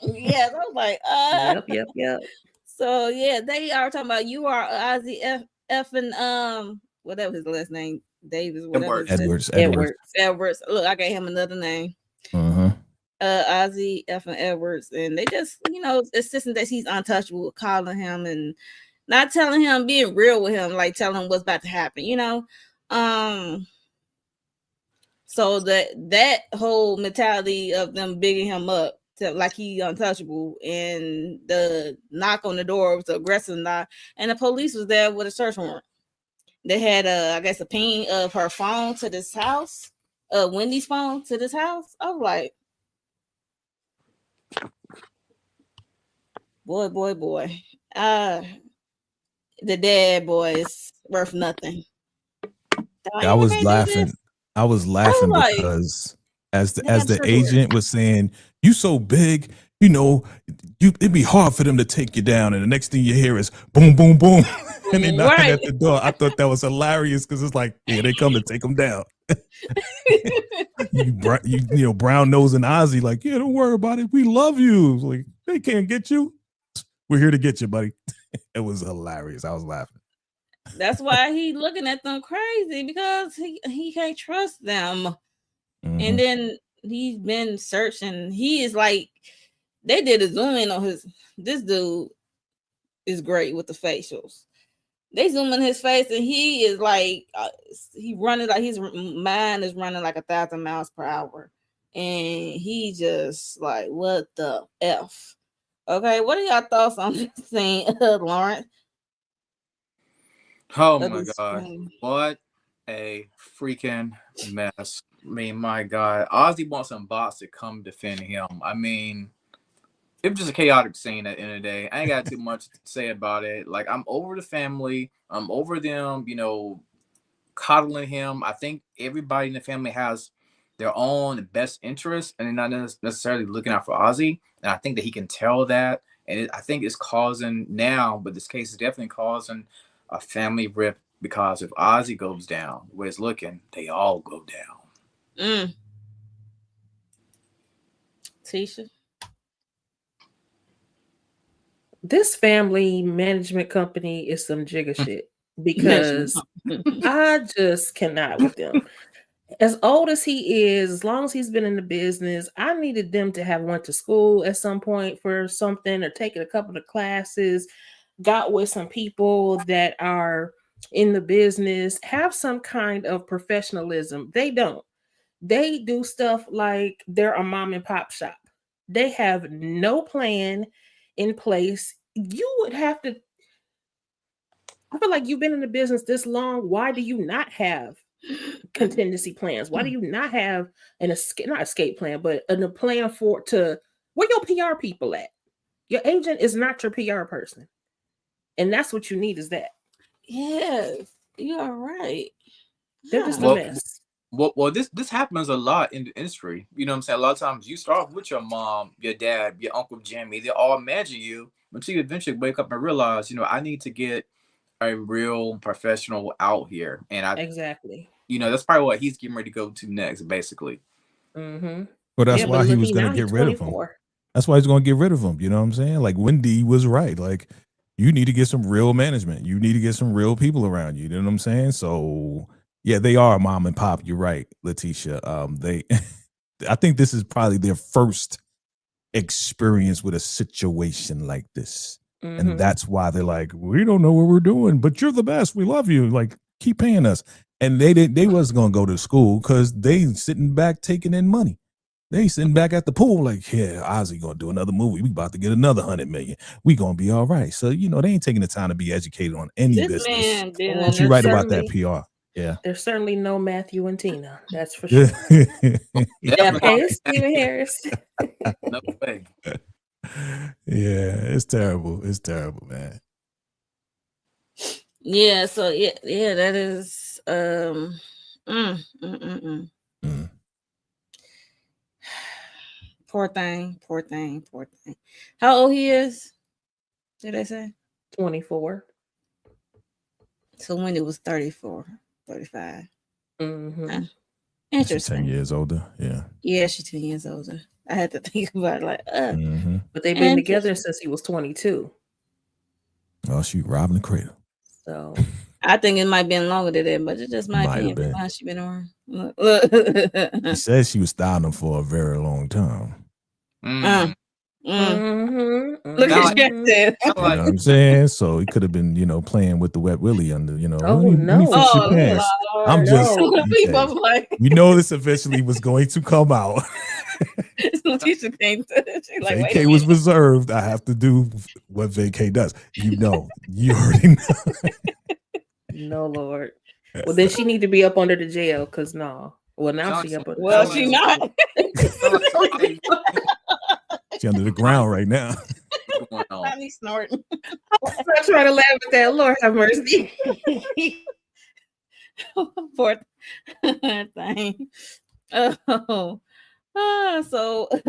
yeah, I was like, Yep. So yeah, they are talking about you are Ozzy effing whatever his last name, Davis, whatever. Edwards. Edwards. Look, I gave him another name. Uh-huh. Ozzy effing Edwards, and they just insisting that he's untouchable, calling him and not telling him, being real with him, like telling him what's about to happen. So that whole mentality of them bigging him up to like he untouchable, and the knock on the door was an aggressive knock, and the police was there with a search warrant. They had I guess a ping of her phone to this house, Wendy's phone to this house. I was like, boy. The dead boy is worth nothing. I was laughing. I was laughing because as the agent was saying, you so big, it'd be hard for them to take you down. And the next thing you hear is boom, boom, boom. And they knocking at the door. I thought that was hilarious because it's like, yeah, they come to take them down. Brown nose and Ozzy, like, yeah, don't worry about it. We love you. Like, they can't get you. We're here to get you, buddy. It was hilarious. I was laughing. That's why he looking at them crazy, because he can't trust them. Mm-hmm. And then he's been searching. He is like, they did a zoom in on this dude is great with the facials. They zoom in his face and he is like, he running like his mind is running like 1,000 miles per hour. And he just like, what the F? Okay, what are y'all thoughts on this scene, Lawrence? Oh my God. What a freaking mess. I mean, my God, Ozzy wants some bots to come defend him. I mean, it was just a chaotic scene at the end of the day. I ain't got too much to say about it. Like, I'm over the family. I'm over them, coddling him. I think everybody in the family has their own best interest, and they're not necessarily looking out for Ozzy. And I think that he can tell that. And I think it's causing now, but this case is definitely causing a family rift, because if Ozzy goes down, the way it's looking, they all go down. Tisha. This family management company is some jigger shit, because I just cannot with them. As old as he is, as long as he's been in the business, I needed them to have went to school at some point for something, or taken a couple of classes, got with some people that are in the business, have some kind of professionalism. They don't. They do stuff like they're a mom and pop shop. They have no plan in place. You would have to, I feel like you've been in the business this long. Why do you not have contingency plans? Why do you not have not escape plan, but a plan where your PR people at? Your agent is not your PR person. And that's what you need, is that. Yes, you are right. They're just Well, a mess. Well, this happens a lot in the industry. You know what I'm saying? A lot of times you start with your mom, your dad, your Uncle Jimmy. They all imagine you until you eventually wake up and realize, I need to get a real professional out here. And Exactly. That's probably what he's getting ready to go to next, basically. Mm-hmm. Well, that's why he was going to get rid of him. That's why he's going to get rid of him. You know what I'm saying? Like, Wendy was right. Like, you need to get some real management. You need to get some real people around you. You know what I'm saying? So, yeah, they are mom and pop. You're right, Letitia. I think this is probably their first experience with a situation like this. Mm-hmm. And that's why they're like, we don't know what we're doing, but you're the best. We love you. Like, keep paying us. And they wasn't going to go to school because they sitting back taking in money. They sitting back at the pool like, yeah, Ozzy going to do another movie. We about to get another 100 million. We going to be all right. So, they ain't taking the time to be educated on any business. But you're right about that PR. Yeah. There's certainly no Matthew and Tina. That's for sure. Okay, Stephen Harris. No way. Yeah, it's terrible. It's terrible, man. Yeah, so yeah, that is Poor thing. How old he is? Did I say? 24. So when it was 34, 35. Mm-hmm. Interesting. She's 10 years older. Yeah. Yeah, she's 10 years older. I had to think about it like, But they've been together since he was 22. Oh, she robbing the cradle. So I think it might have been longer than that, but it just might have been. She been around. She said she was styling him for a very long time. Mm-hmm. Look Now, at you. You know what I'm saying? So he could have been, playing with the wet willy under, Oh, let me fix your pants. Lord. I'm just people like, we know this eventually was going to come out. Letitia came to, she's like, Vacay was reserved. I have to do what Vacay does. You already know. No, Lord. Well, then she need to be up under the jail, because no. Well, now she up under the jail. She not. She's under the ground right now. Not me snorting. I'm not trying to laugh at that. Lord have mercy. Poor thing. So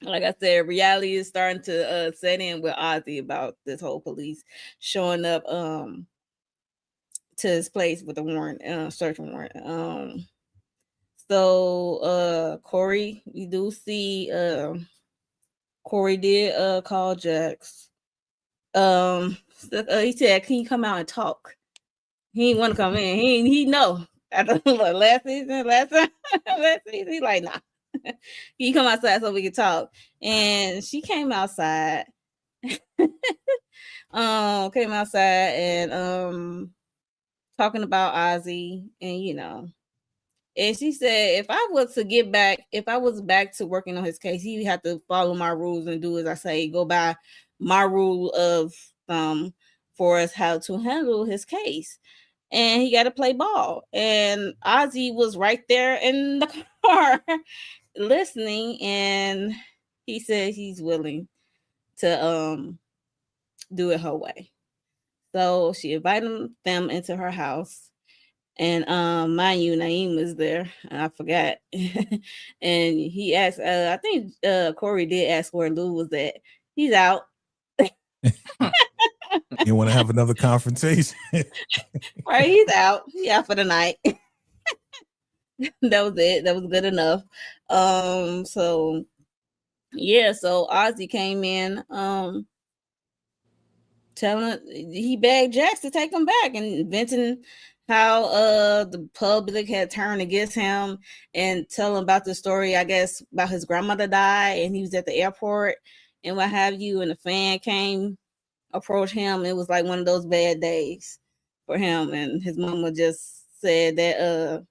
like I said, reality is starting to set in with Ozzy about this whole police showing up to his place with a warrant, search warrant. So Corey, we do see Corey did call Jax. He said, can you come out and talk? He didn't want to come in. He know. Last season, he's like, nah. He come outside so we can talk. And she came outside. Came outside and talking about Ozzy, and and she said, if I was back to working on his case, he'd have to follow my rules and do as I say, go by my rule of for us how to handle his case. and he got to play ball. And Ozzy was right there in the car listening, and he said he's willing to do it her way. So she invited them into her house. And mind you, Naeem was there. I forgot. And he asked, I think Corey did ask where Lou was at. He's out. You want to have another confrontation? Right, he's out. He's out for the night. That was it. That was good enough. So yeah, so Ozzy came in telling he begged Jax to take him back and venting how the public had turned against him and tell him about the story, I guess, about his grandmother died and he was at the airport and what have you, and the fan came approached him. It was like one of those bad days for him, and his mama just said that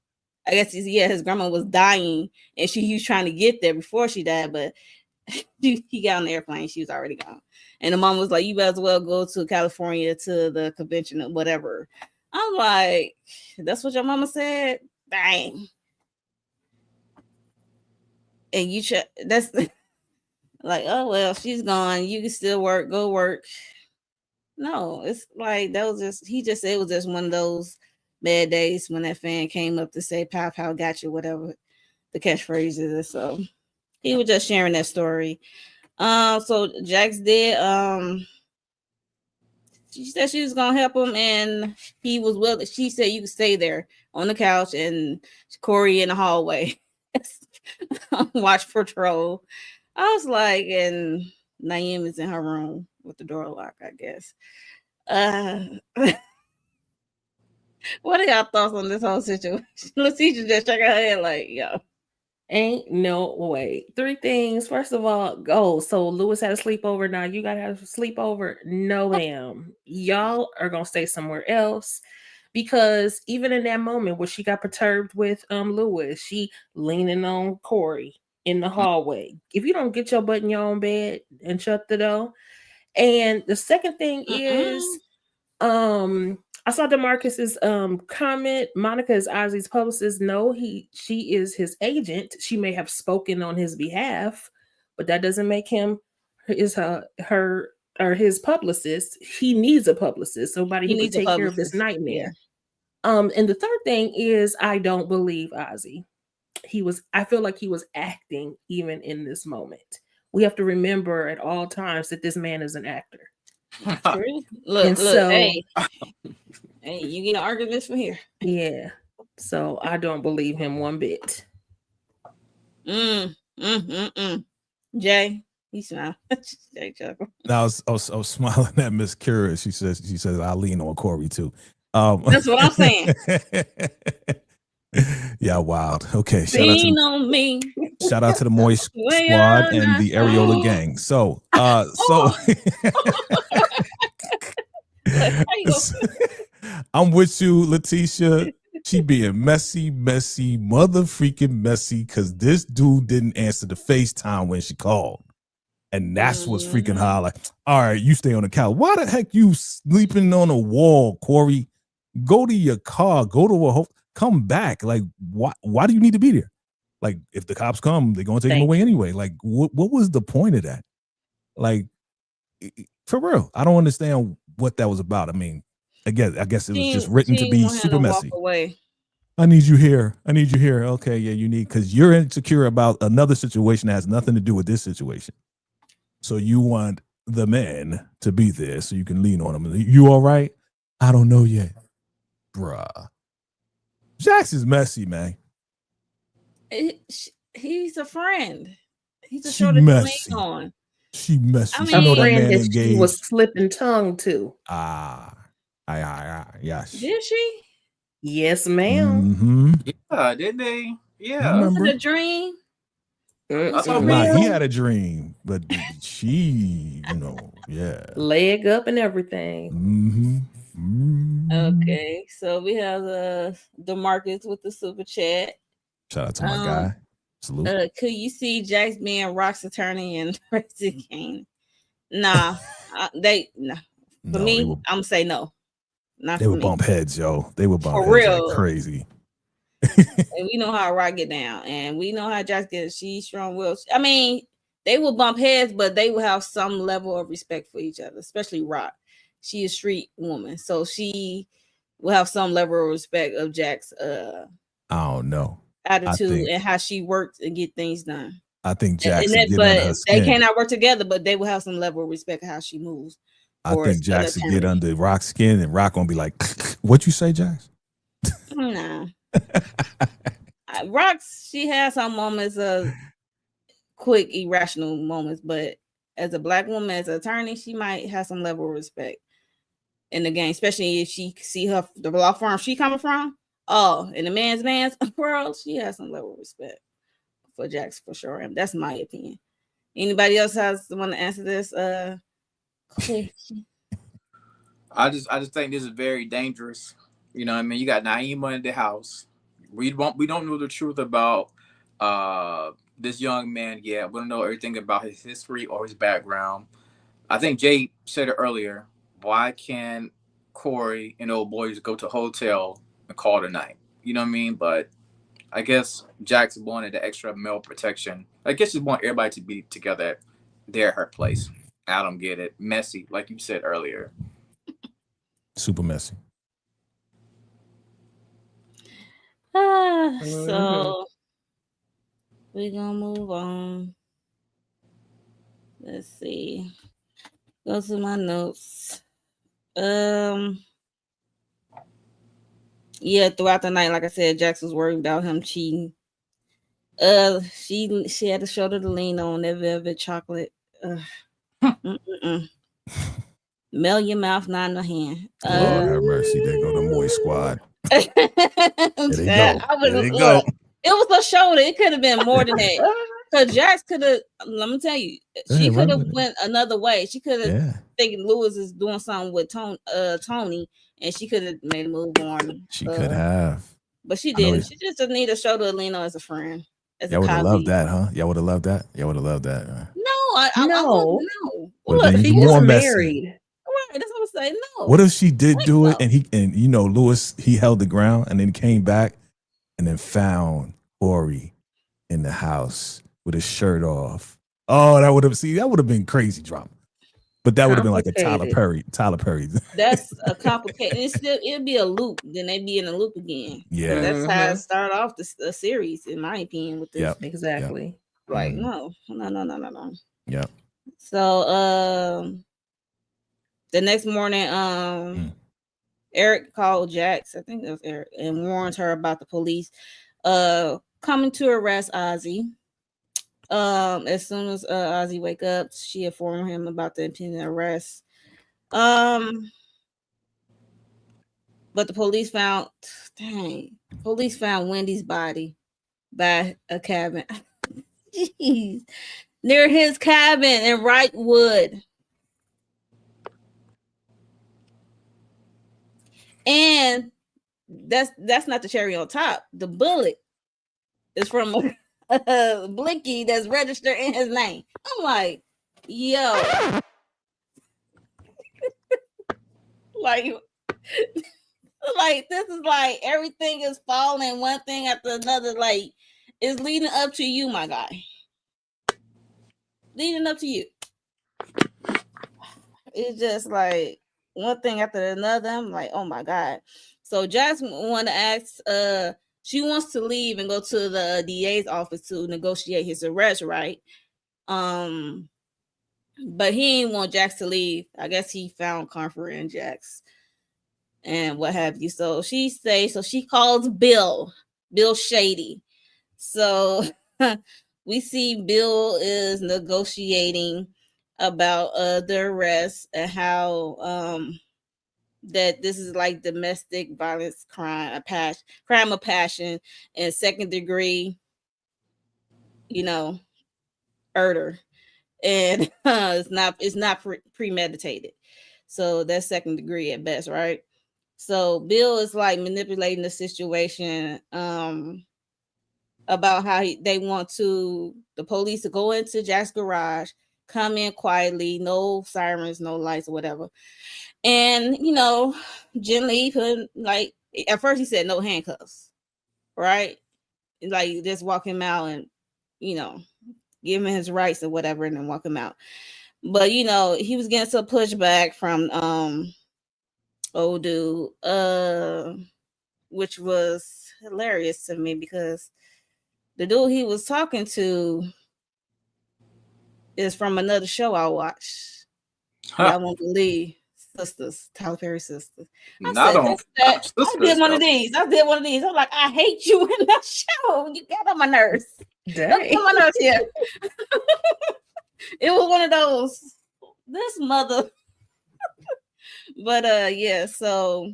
I guess his grandma was dying and he was trying to get there before she died, but he got on the airplane, she was already gone. And the mom was like, you better as well go to California to the convention or whatever. I'm like, that's what your mama said? Dang. And that's like, oh well, she's gone, you can still work, go work. No, it's like that was just, he just said it was just one of those bad days when that fan came up to say pow pow got you, whatever the catchphrase is. So he was just sharing that story. So Jax did she said she was gonna help him, and he was willing. She said you could stay there on the couch and Corey in the hallway watch patrol. I was like, and Naeem is in her room with the door locked, I guess. What are y'all thoughts on this whole situation? Letitia just shook her head like, yo. Ain't no way. 3 things. First of all, so Lewis had a sleepover. Now you gotta have a sleepover. No, ma'am. Y'all are gonna stay somewhere else. Because even in that moment where she got perturbed with Lewis, she leaning on Corey in the hallway. If you don't get your butt in your own bed and shut the door. And the second thing is I saw DeMarcus's comment. Monica is Ozzy's publicist. No, she is his agent. She may have spoken on his behalf, but that doesn't make him her or his publicist. He needs a publicist, somebody who can take care of this nightmare. Yeah. And the third thing is I don't believe Ozzy. I feel like he was acting even in this moment. We have to remember at all times that this man is an actor. Look, hey, you get arguments from here. Yeah, so I don't believe him one bit. Jay, he's smiling. Jay chuckle. I was smiling at Miss Kira. She says I lean on Corey too. That's what I'm saying. Yeah, wild. Okay, lean on me. Shout out to the Moist Squad and the Areola gang. So I'm with you, Letitia. She being messy, mother freaking messy, because this dude didn't answer the FaceTime when she called. And that's what's freaking high. Like, all right, you stay on the couch. Why the heck you sleeping on a wall, Corey? Go to your car, go to a come back. Like, why do you need to be there? Like, if the cops come, they're gonna take him away anyway. Like, what was the point of that? Like, for real, I don't understand what that was about. I mean, I guess it was just written to be super messy. I need you here. Okay, yeah, you need, because you're insecure about another situation that has nothing to do with this situation. So you want the man to be there so you can lean on him. You all right? I don't know yet. Bruh. Jax is messy, man. He's a friend. He's a shoulder to lean on. She messy. I mean, she know that man that she was slipping tongue to. Yes. Did she? Yes, ma'am. Mm-hmm. Yeah, did they? Yeah. Was it a dream? He had a dream, but she, yeah. Leg up and everything. Mm-hmm. Mm-hmm. Okay, so we have DeMarcus with the super chat. Shout out to my guy. Salute. Could you see Jax being Rock's attorney and Raising Cane? Nah, For me, I'm gonna say no. Not They for would me. bump heads, yo. They would bump For heads real. like crazy. And we know how Rock get down, and we know how Jax gets. She's strong willed. I mean, they will bump heads, but they will have some level of respect for each other, especially Rock. She is a street woman, so she will have some level of respect of Jack's I don't know. attitude and how she works and get things done. I think And Jackson that, get but under her they skin. cannot work together, but they will have some level of respect of how she moves. I think Jackson get under Rock's skin, and Rock gonna be like, "What you say, Jax?" Nah. Rock, she has some moments of quick, irrational moments, but as a black woman, as an attorney, she might have some level of respect in the game, especially if she see her the law firm she coming from. Oh, in the man's world, she has some level of respect for Jax for sure. And that's my opinion. Anybody else has want to answer this question? I just think this is very dangerous. You know what I mean? You got Naima in the house. We don't know the truth about this young man yet. We don't know everything about his history or his background. I think Jay said it earlier. Why can't Corey and old boy just go to a hotel and call it a night? You know what I mean? But I guess Jax wanted the extra male protection. I guess she want everybody to be together at her place. I don't get it. Messy, like you said earlier. Super messy. So we're gonna move on. Let's see. Go to my notes. Yeah, throughout the night, like I said, Jax was worried about him cheating. She had a shoulder to lean on, that velvet chocolate. Melt your mouth, not in the hand. Lord have mercy. There go the Moist Squad. There they go. It was a shoulder. It could have been more than that. Because Jax could have, let me tell you, she could have went another way. She could have thinking Lewis is doing something with Tony, and she could have made a move on. She could have. But she didn't. She just need a shoulder to lean on as a friend. Y'all would have loved that, huh? Y'all would have loved that. Y'all would have loved that. No, no. What? He was married. Right, that's what I'm saying. No. What if she did do it and you know Lewis, he held the ground and then came back and then found Corey in the house with his shirt off? Oh, that would have been crazy drama. But that would have been like a Tyler Perry. That's a complicated. It'd be a loop. Then they'd be in a loop again. Yeah, that's how it started off the series, in my opinion. With this, exactly. Like no. Yeah. So the next morning, Eric called Jax. I think it was Eric, and warned her about the police coming to arrest Ozzy. As soon as Ozzy wake up, she informed him about the impending arrest. But the police found Wendy's body by a cabin. Jeez. Near his cabin in Wrightwood. And that's not the cherry on top. The bullet is from a Blicky that's registered in his name. I'm like, yo. like this is like everything is falling one thing after another. Like it's leading up to you, my guy. Leading up to you. It's just like one thing after another. I'm like, oh my God. So Jasmine want to ask, she wants to leave and go to the DA's office to negotiate his arrest, right? But he didn't want Jax to leave. I guess he found comfort in Jax and what have you. So she calls Bill Shady. So we see Bill is negotiating about the arrest and how that this is like domestic violence crime of passion and second degree, murder, and it's not premeditated, so that's second degree at best, right? So Bill is like manipulating the situation about how they want the police to go into Jack's garage, come in quietly, no sirens, no lights or whatever. And gently put, like, at first he said no handcuffs, right? Like, just walk him out and give him his rights or whatever, and then walk him out. But he was getting some pushback from old dude, which was hilarious to me, because the dude he was talking to is from another show I watched. I won't believe. Sisters, Tyler Perry sisters. I did one of these. I'm like, I hate you in that show. You got on my nerves. Dang. On my nerves here. It was one of those. This mother. But yeah, so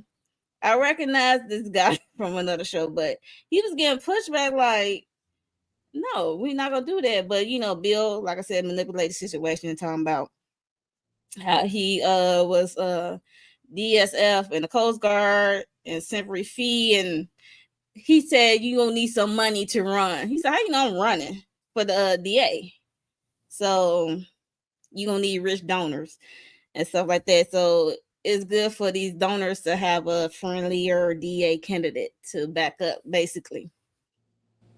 I recognize this guy from another show, but he was getting pushback like, no, we're not gonna do that. But Bill, like I said, manipulated the situation and talking about how he was DSF and the Coast Guard and Semper Fi, and he said you gonna need some money to run. He said, how you know I'm running for the DA? So you gonna need rich donors and stuff like that. So it's good for these donors to have a friendlier DA candidate to back up, basically.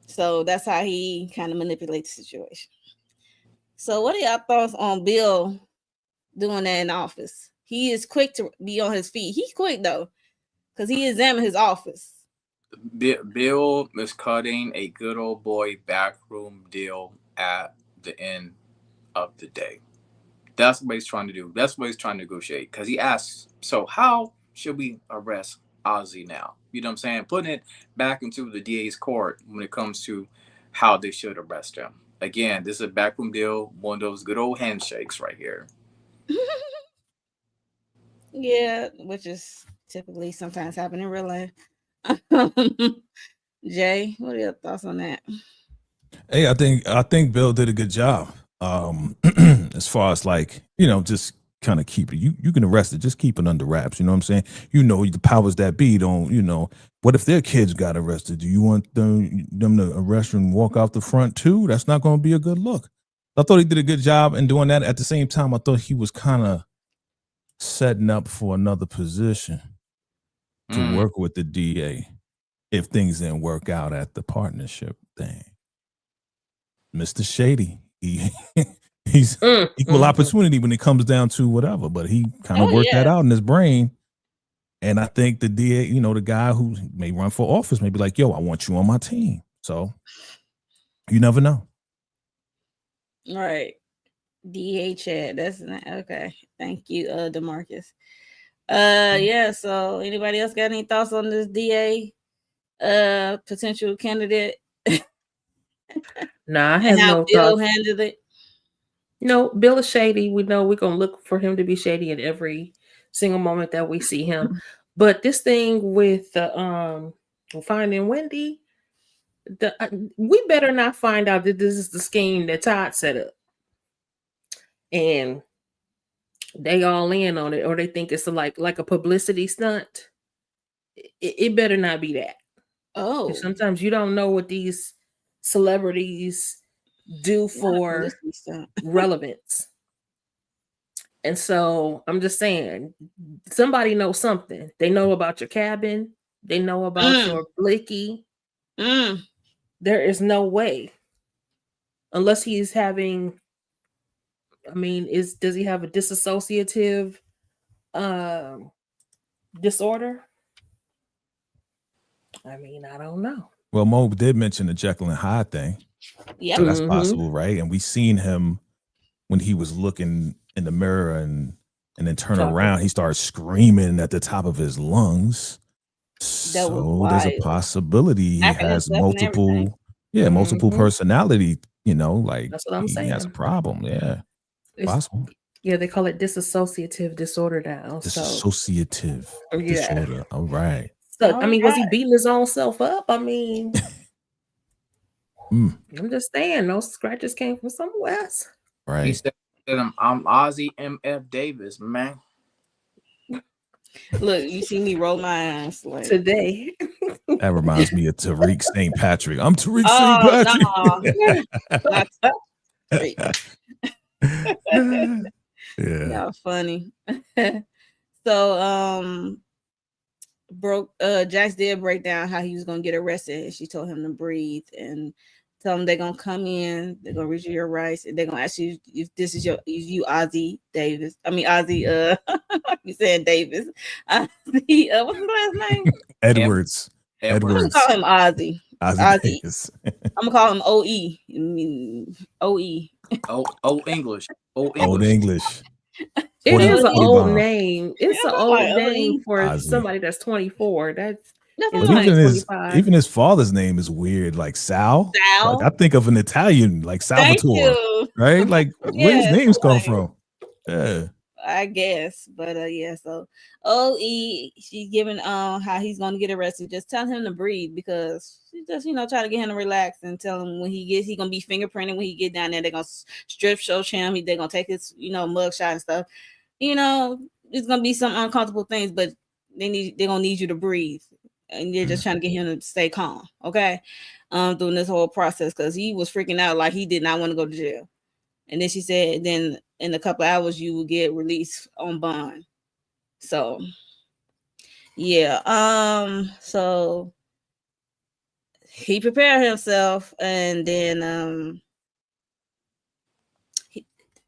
So that's how he kind of manipulates the situation. So what are y'all thoughts on Bill doing that in office? He is quick to be on his feet. He's quick though, because he examined his office. Bill is cutting a good old boy backroom deal at the end of the day. That's what he's trying to do. That's what he's trying to negotiate. Because he asks, so how should we arrest Ozzy now? You know what I'm saying? Putting it back into the DA's court when it comes to how they should arrest him. Again, this is a backroom deal, one of those good old handshakes right here. Yeah, which is typically sometimes happen in real life. Jay, what are your thoughts on that? Hey, I think Bill did a good job. As far as like, just kind of keep it. You can arrest it, just keep it under wraps. You know what I'm saying? The powers that be don't. What if their kids got arrested? Do you want them to arrest and walk out the front too? That's not going to be a good look. I thought he did a good job in doing that. At the same time, I thought he was kind of setting up for another position to work with the DA if things didn't work out at the partnership thing. Mr. Shady, he's equal opportunity when it comes down to whatever, but he kind of worked that out in his brain. And I think the DA, the guy who may run for office may be like, yo, I want you on my team. So you never know. Right. DA Chad. That's not okay. Thank you, DeMarcus. Yeah, so anybody else got any thoughts on this DA potential candidate? Nah, I have no Bill thoughts. handled it. No, Bill is shady. We know we're gonna look for him to be shady in every single moment that we see him. But this thing with finding Wendy, we better not find out that this is the scheme that Todd set up, and they all in on it, or they think it's like a publicity stunt. It better not be that. Oh, sometimes you don't know what these celebrities do for relevance. And so I'm just saying, somebody knows something. They know about your cabin. They know about your blicky. There is no way, unless he's having, does he have a dissociative disorder? I don't know. Well, Mo did mention the Jekyll and Hyde thing. Yeah, so that's possible, right? And we seen him when he was looking in the mirror and then turn around. He started screaming at the top of his lungs. So there's a possibility he has multiple personality. That's what I'm saying. He has a problem. Yeah, it's possible. Yeah, they call it dissociative disorder now. Dissociative disorder. All right. So, was he beating his own self up? I'm just saying, those scratches came from somewhere else. Right. He said, I'm Ozzy MF Davis, man. Look, you see me roll my eyes like today. That reminds me of Tariq St. Patrick. I'm Tariq St. Patrick. No. Yeah. Y'all funny. So Jax did break down how he was gonna get arrested. She told him to breathe and tell them they're gonna come in, they're gonna read you your rights, and they're gonna ask you if this is you Ozzy Davis. I mean Ozzy you saying Davis. Ozzy, what's his last name? Edwards. I'm gonna Edwards. call him Ozzy. Ozzy. Davis. I'm gonna call him OE. I mean, OE. Old English. Old Old English. English. It is an 40 old bomb. name. It's Yeah, an I'm old like, name for Ozzy. somebody that's 24. That's That's in what But I'm like. even his father's name is weird, like Sal. Sal. Like I think of an Italian, like Thank Salvatore, you. right? Like where his Yes, names come like- from? Yeah. I guess, but yeah. So OE, she's giving how he's gonna get arrested. Just tell him to breathe because she just try to get him to relax and tell him when he gonna be fingerprinted when he get down there. They're gonna strip search him. They're gonna take his mugshot and stuff. It's gonna be some uncomfortable things, but they're gonna need you to breathe, and they're just trying to get him to stay calm. Okay, during this whole process because he was freaking out like he did not want to go to jail. And then she said, then in a couple of hours, you will get released on bond. So, yeah. So he prepared himself, and then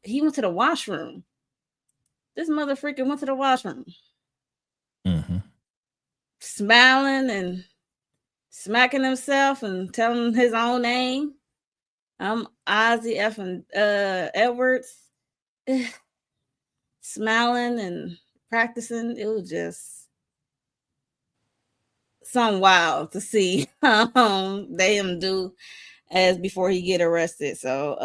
he went to the washroom. This mother freaking went to the washroom, smiling and smacking himself and telling his own name. I'm Ozzy effing Edwards. Smiling and practicing. It was just something wild to see them do as before he get arrested. So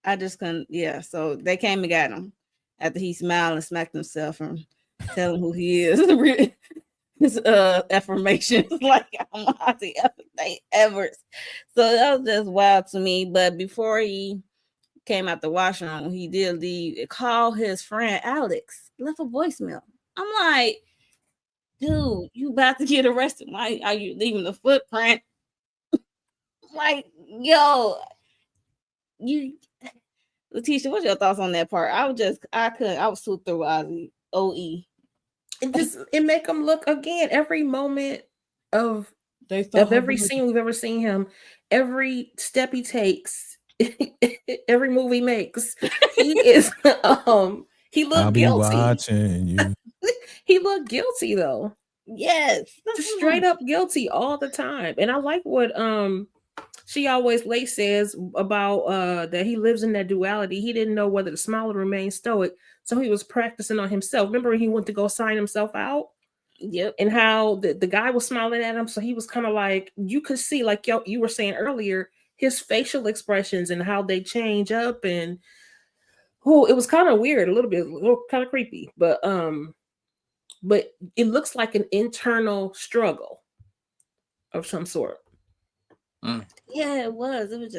I just couldn't. Yeah. So they came and got him after he smiled and smacked himself and tell him who he is. His affirmations like I'm Ozzy Edwards. So that was just wild to me. But before he came out the washroom, he did leave. Call his friend Alex, left a voicemail. I'm like, dude, you about to get arrested? Why are you leaving the footprint? Like, yo, Letitia, what's your thoughts on that part? I was so through Ozzy OE. It make him look again every moment of every scene we've ever seen him, every step he takes, every move he makes, he is he looked guilty. Watching you. He looked guilty though. Yes, just straight up guilty all the time. And I like what she always says about that he lives in that duality. He didn't know whether to smile or remain stoic, so he was practicing on himself. Remember, he went to go sign himself out. Yep. And how the guy was smiling at him, so he was kind of like, you could see, like you were saying earlier, his facial expressions and how they change up, and it was kind of weird, a little kind of creepy, but it looks like an internal struggle of some sort. Yeah, it was. It was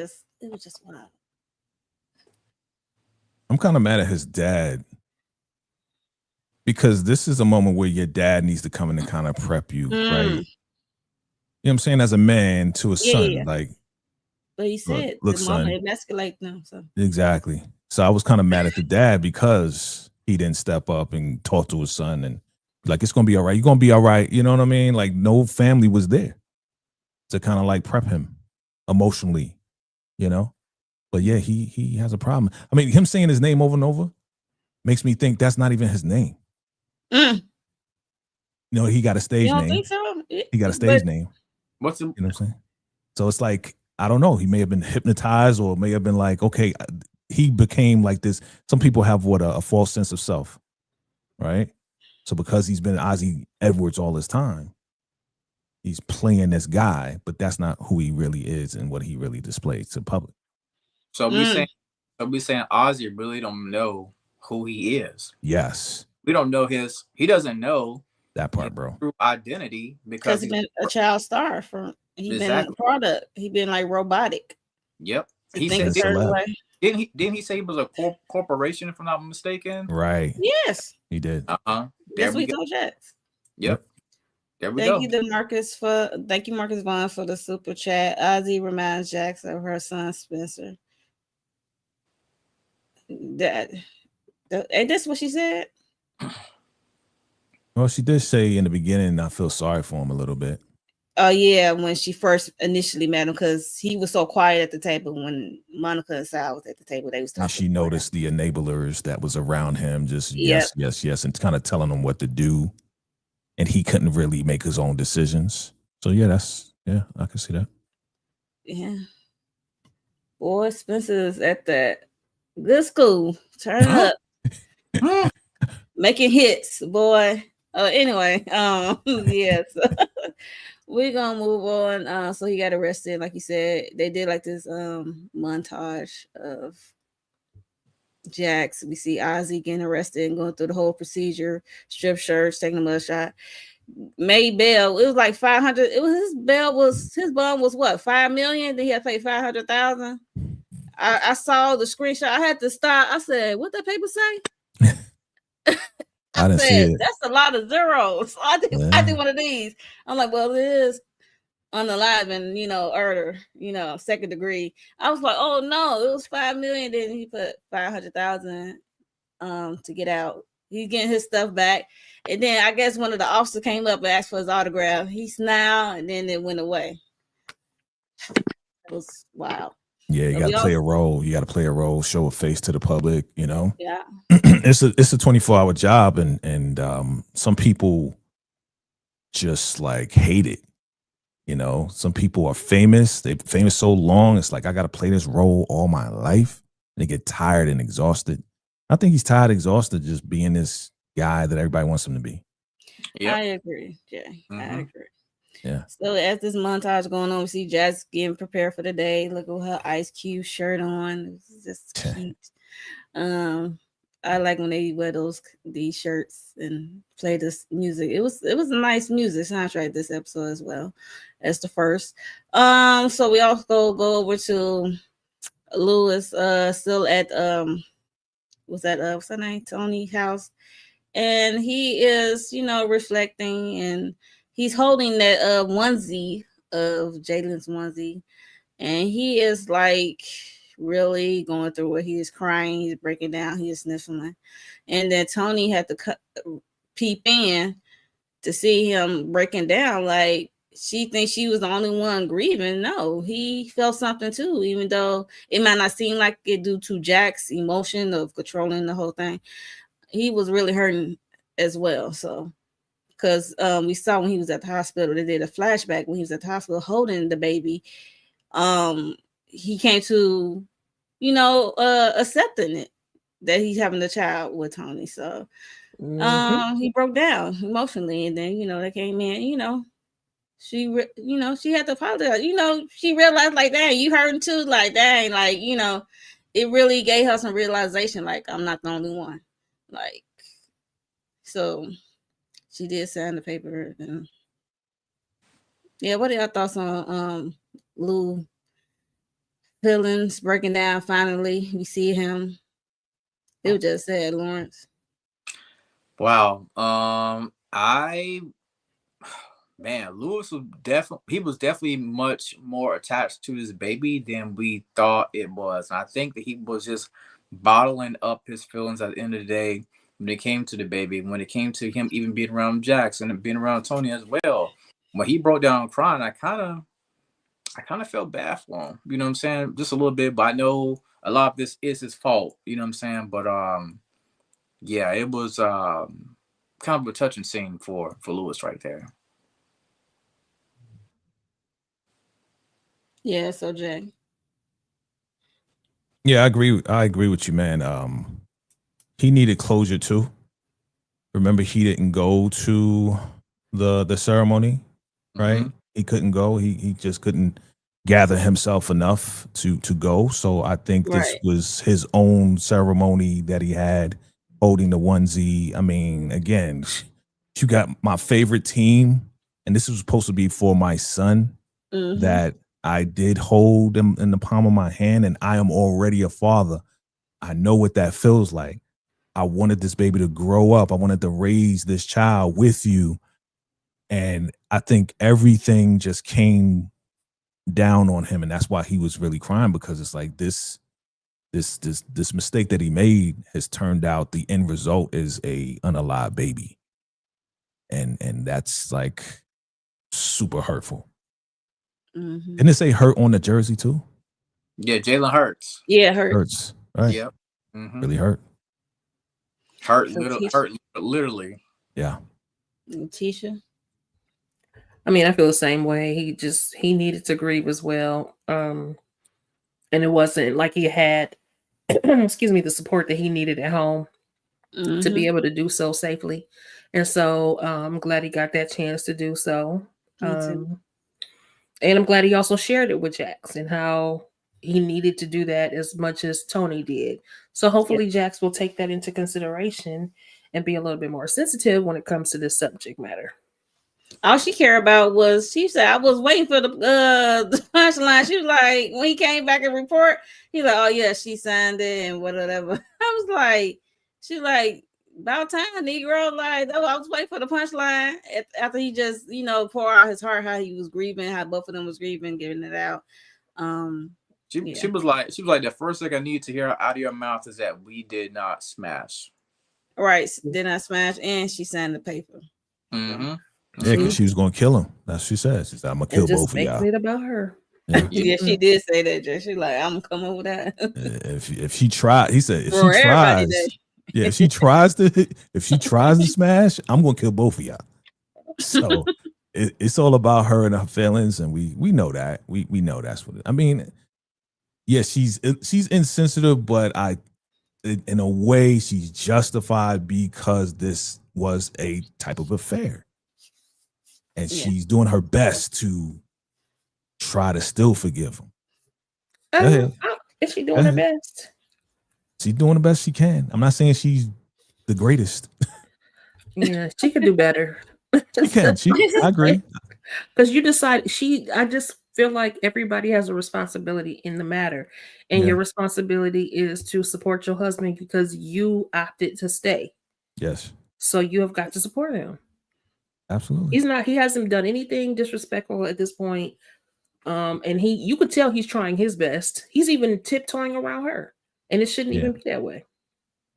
just wild. I'm kind of mad at his dad because this is a moment where your dad needs to come in and kind of prep you, right? You know what I'm saying? As a man to a son, like. But he said look, the mama son. escalate them. So Exactly. So I was kind of mad at the dad because he didn't step up and talk to his son and like, it's gonna be all right. You're gonna be all right. You know what I mean? Like no family was there to kind of like prep him emotionally, But yeah, he has a problem. I mean, him saying his name over and over makes me think that's not even his name. He got a stage name. Think so? He got a stage name. What's the, you know what I'm saying? So it's like, I don't know. He may have been hypnotized or may have been like, okay, he became like this. Some people have a false sense of self, right? So because he's been Ozzy Edwards all his time, he's playing this guy, but that's not who he really is and what he really displays to the public. So we saying Ozzy really don't know who he is. Yes. We don't know he doesn't know that part, bro. True identity because he's been a child star been a product. He been like robotic. Yep. He said didn't he say he was a corporation if I'm not mistaken? Right. Yes. He did. That's what he told Jax. Yep. There we go. Thank you, Marcus Vaughn, for the super chat. Ozzy reminds Jax of her son Spencer. ain't this what she said? Well, she did say in the beginning, I feel sorry for him a little bit. Oh yeah, when she first initially met him, because he was so quiet at the table when Monica and Sal was at the table. They was talking. And she noticed the enablers that was around him, just Yep. yes, and kind of telling him what to do. And he couldn't really make his own decisions. So yeah, I can see that. Yeah. Boy, Spencer's at that good school. Turn up. Making hits, boy. Anyway, yes. We're gonna move on. So he got arrested, like you said. They did like this montage of Jax. We see Ozzy getting arrested and going through the whole procedure, strip shirts, taking a mug shot. Made bail. It was like 500. It was his bond was what, 5 million? Then he had to pay 500,000. I saw the screenshot. I had to stop. I said, "What that paper say?" I didn't see it. That's a lot of zeros. I did one of these. I'm like, well, it is unalive, murder, second degree. I was like, oh no, it was 5 million. Then he put 500,000 to get out. He's getting his stuff back. And then I guess one of the officers came up and asked for his autograph. He smiled and then it went away. It was wild. Yeah, you got to play a role. You got to play a role, show a face to the public, Yeah. It's a 24-hour job, and some people just like hate it. Some people are famous. They're famous so long. It's like, I got to play this role all my life. They get tired and exhausted. I think he's tired, exhausted, just being this guy that everybody wants him to be. Yep. I agree, Jay. I agree. Yeah. So as this montage going on, we see Jazz getting prepared for the day. Look at her Ice Cube shirt on. It's just cute. I like when they wear these shirts and play this music. It was a nice music soundtrack this episode as well as the first. So we also go over to Lewis, still at what's her name? Tony's house. And he is, reflecting, and he's holding that onesie of Jalen's onesie, and he is like really going through what he is crying. He's breaking down. He is sniffling, and then Tony had to peep in to see him breaking down. Like, she thinks she was the only one grieving. No, he felt something too, even though it might not seem like it due to Jack's emotion of controlling the whole thing. He was really hurting as well. So, because we saw when he was at the hospital, they did a flashback when he was at the hospital holding the baby. He came to, accepting it, that he's having a child with Tony. So, he broke down emotionally, and then they came in. She had to apologize. She realized, like, dang, you hurting too. Like, dang, like, it really gave her some realization. Like, I'm not the only one. Like, so she did sign the paper. And yeah, what are your thoughts on Lou feelings breaking down? Finally, we see him. It was just sad, Lawrence. Wow. Lewis was definitely much more attached to his baby than we thought it was. And I think that he was just bottling up his feelings at the end of the day when it came to the baby, when it came to him even being around Jackson and being around Tony as well. When he broke down crying, I kind of felt bad for him. You know what I'm saying? Just a little bit, but I know a lot of this is his fault. You know what I'm saying? But yeah, it was kind of a touching scene for Lewis right there. Yeah, so Jay. Yeah, I agree with you, man. He needed closure too. Remember, he didn't go to the ceremony, right? Mm-hmm. He couldn't go. He just couldn't gather himself enough to go. So I think this was his own ceremony that he had, holding the onesie. I mean, again, you got my favorite team, and this was supposed to be for my son, that I did hold him in the palm of my hand, and I am already a father. I know what that feels like. I wanted this baby to grow up. I wanted to raise this child with you. And I think everything just came down on him. And that's why he was really crying, because it's like this this mistake that he made has turned out the end result is a unalive baby, and that's like super hurtful. Mhm. Didn't it say hurt on the jersey too? Yeah, Jalen Hurts. Yeah, hurt. Hurts, right? Yep. Mhm. Really hurt. Hurt, So hurt, literally. Yeah. Tisha. I mean, I feel the same way. He needed to grieve as well. And it wasn't like he had excuse me, the support that he needed at home to be Mhm. able to do so safely. And so I'm glad he got that chance to do so. Me too. And I'm glad he also shared it with Jax and how he needed to do that as much as Tony did. So hopefully Jax will take that into consideration and be a little bit more sensitive when it comes to this subject matter. All she cared about was, she said, I was waiting for the punchline. She was like, when he came back and report, he's like, oh yeah, she signed it and whatever. I was like, she like, about time, Negro. Like, oh, I was waiting for the punchline after he just, pour out his heart, how he was grieving, how both of them was grieving, getting it out. She was like, the first thing I need to hear out of your mouth is that we did not smash. Right, did not smash, and she signed the paper. Mm-hmm. Yeah, because she was gonna kill him. That's what she said. She said, I'm gonna kill both of y'all. Making it about her. Yeah. Yeah, she did say that, Jay. She like, I'm gonna come over that. If she tried, he said, if For she everybody, tries, Jay. yeah, if she tries to smash, I'm gonna kill both of y'all. So it's all about her and her feelings, and we know that. We know that's what it, I mean. Yeah, she's insensitive, but in a way she's justified because this was a type of affair. And she's doing her best to try to still forgive him. Is she doing her best? She's doing the best she can. I'm not saying she's the greatest. Yeah, she could do better. She can. I agree. Because you decide I just feel like everybody has a responsibility in the matter. And your responsibility is to support your husband because you opted to stay. Yes. So you have got to support him. Absolutely. He hasn't done anything disrespectful at this point. And you could tell he's trying his best. He's even tiptoeing around her. And it shouldn't even be that way.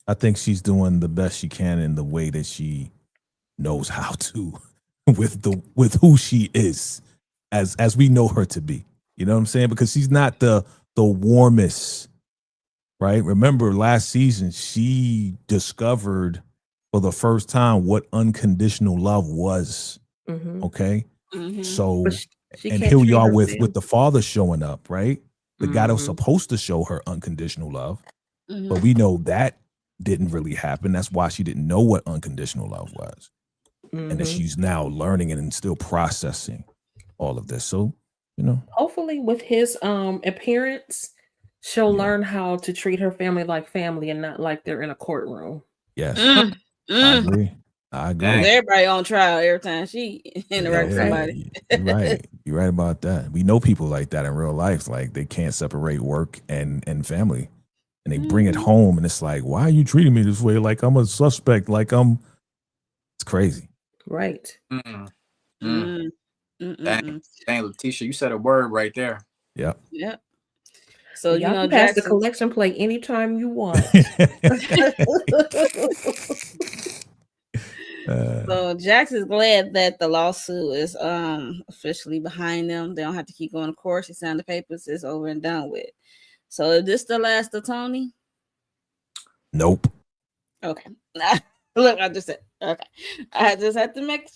I think she's doing the best she can in the way that she knows how to with who she is as we know her to be. You know what I'm saying? Because she's not the warmest, right? Remember last season, she discovered for the first time what unconditional love was. Mm-hmm. Okay. Mm-hmm. So, she and here we are with the father showing up, right? The guy that was Mm-hmm. supposed to show her unconditional love. Mm-hmm. But we know that didn't really happen. That's why she didn't know what unconditional love was. Mm-hmm. And that she's now learning it and still processing all of this. So, hopefully with his appearance, she'll learn how to treat her family like family and not like they're in a courtroom. Yes. I agree. Everybody on trial every time she interacts with somebody. You're right about that. We know people like that in real life. Like they can't separate work and family. And they bring it home and it's like, why are you treating me this way? Like I'm a suspect. It's crazy. Right. Dang, Letitia, you said a word right there. Yep. Yep. So y'all can pass the collection plate anytime you want. So Jax is glad that the lawsuit is officially behind them. They don't have to keep going to court. She signed the papers. It's over and done with. So is this the last of Tony? Nope. Okay. Look, I just said okay. I just have to make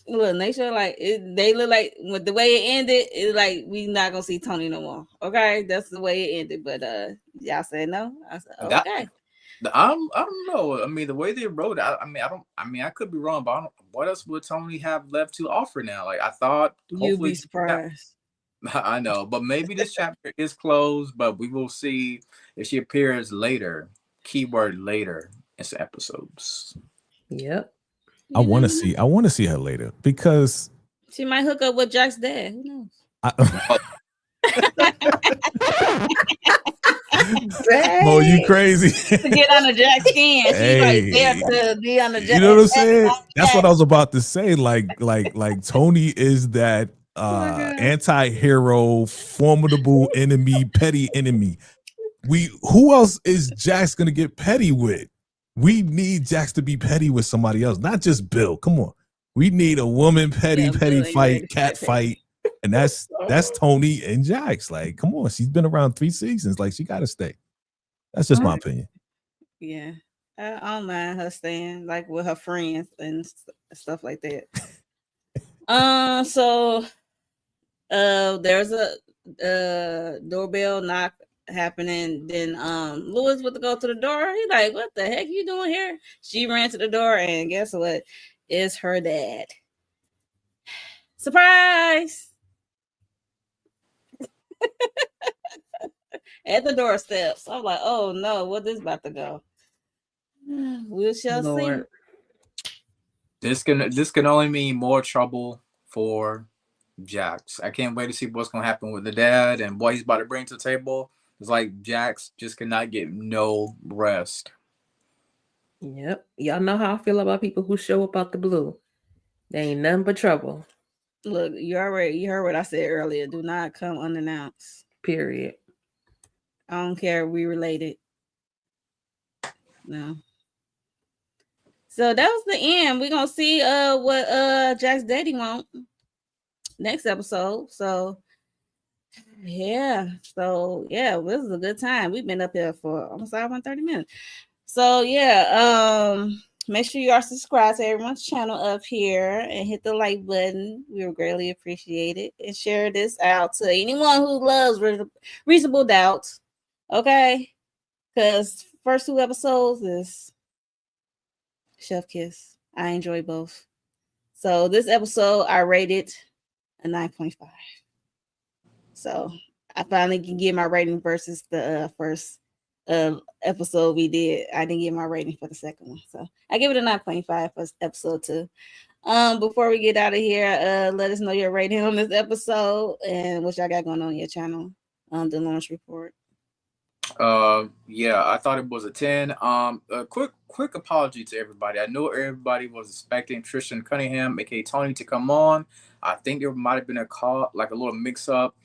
sure like they look like with the way it ended, it's like we not gonna see Tony no more. Okay, that's the way it ended. But y'all said no. I said okay. I don't know. I mean, the way they wrote it, I could be wrong, but what else would Tony have left to offer now? Like I thought, you'd be surprised. I know, but maybe this chapter is closed, but we will see if she appears later. Keyword later in some episodes. Yep. I want to see her later because she might hook up with Jack's dad. Who knows? Oh, you crazy? To get under Jack's skin. She's like there to be under Jack. You know what I'm saying? That's what I was about to say. Like Tony is that anti-hero, formidable enemy, petty enemy. who else is Jax gonna get petty with? We need Jax to be petty with somebody else, not just Bill. Come on. We need a woman petty Yeah, petty Bill ain't ready fight, to cat fight. fight. And that's Tony and Jax. Like, come on, she's been around 3 seasons. Like, she gotta stay. That's just my opinion. Yeah. I don't mind her staying like with her friends and stuff like that. So there's a doorbell knock happening. Then Louis went to go to the door. He's like, what the heck you doing here? She ran to the door, and guess what? It's her dad. Surprise! At the doorsteps. I'm like, oh no, what is about to go? We shall Lord. see. This can only mean more trouble for Jax. I can't wait to see what's gonna happen with the dad and what he's about to bring to the table. It's like Jax just cannot get no rest. Yep. Y'all know how I feel about people who show up out the blue. They ain't nothing but trouble. Look, you heard what I said earlier. Do not come unannounced. Period. I don't care if we related. No. So that was the end. We're gonna see what Jack's daddy want next episode. So yeah. So yeah, this is a good time. We've been up here for almost hour and 30 minutes. So yeah, make sure you are subscribed to everyone's channel up here and hit the like button. We would greatly appreciate it. And share this out to anyone who loves Reasonable Doubt. Okay? Because first 2 episodes is Chef Kiss. I enjoy both. So this episode I rated a 9.5. So I finally can get my rating versus the first episode we did. I didn't get my rating for the second one. So I give it a 9.5 for episode 2. Before we get out of here, let us know your rating on this episode and what y'all got going on your channel. The launch report. Yeah, I thought it was a 10. A quick apology to everybody. I know everybody was expecting Tristan Cunningham, aka Tony, to come on. I think there might have been a little mix up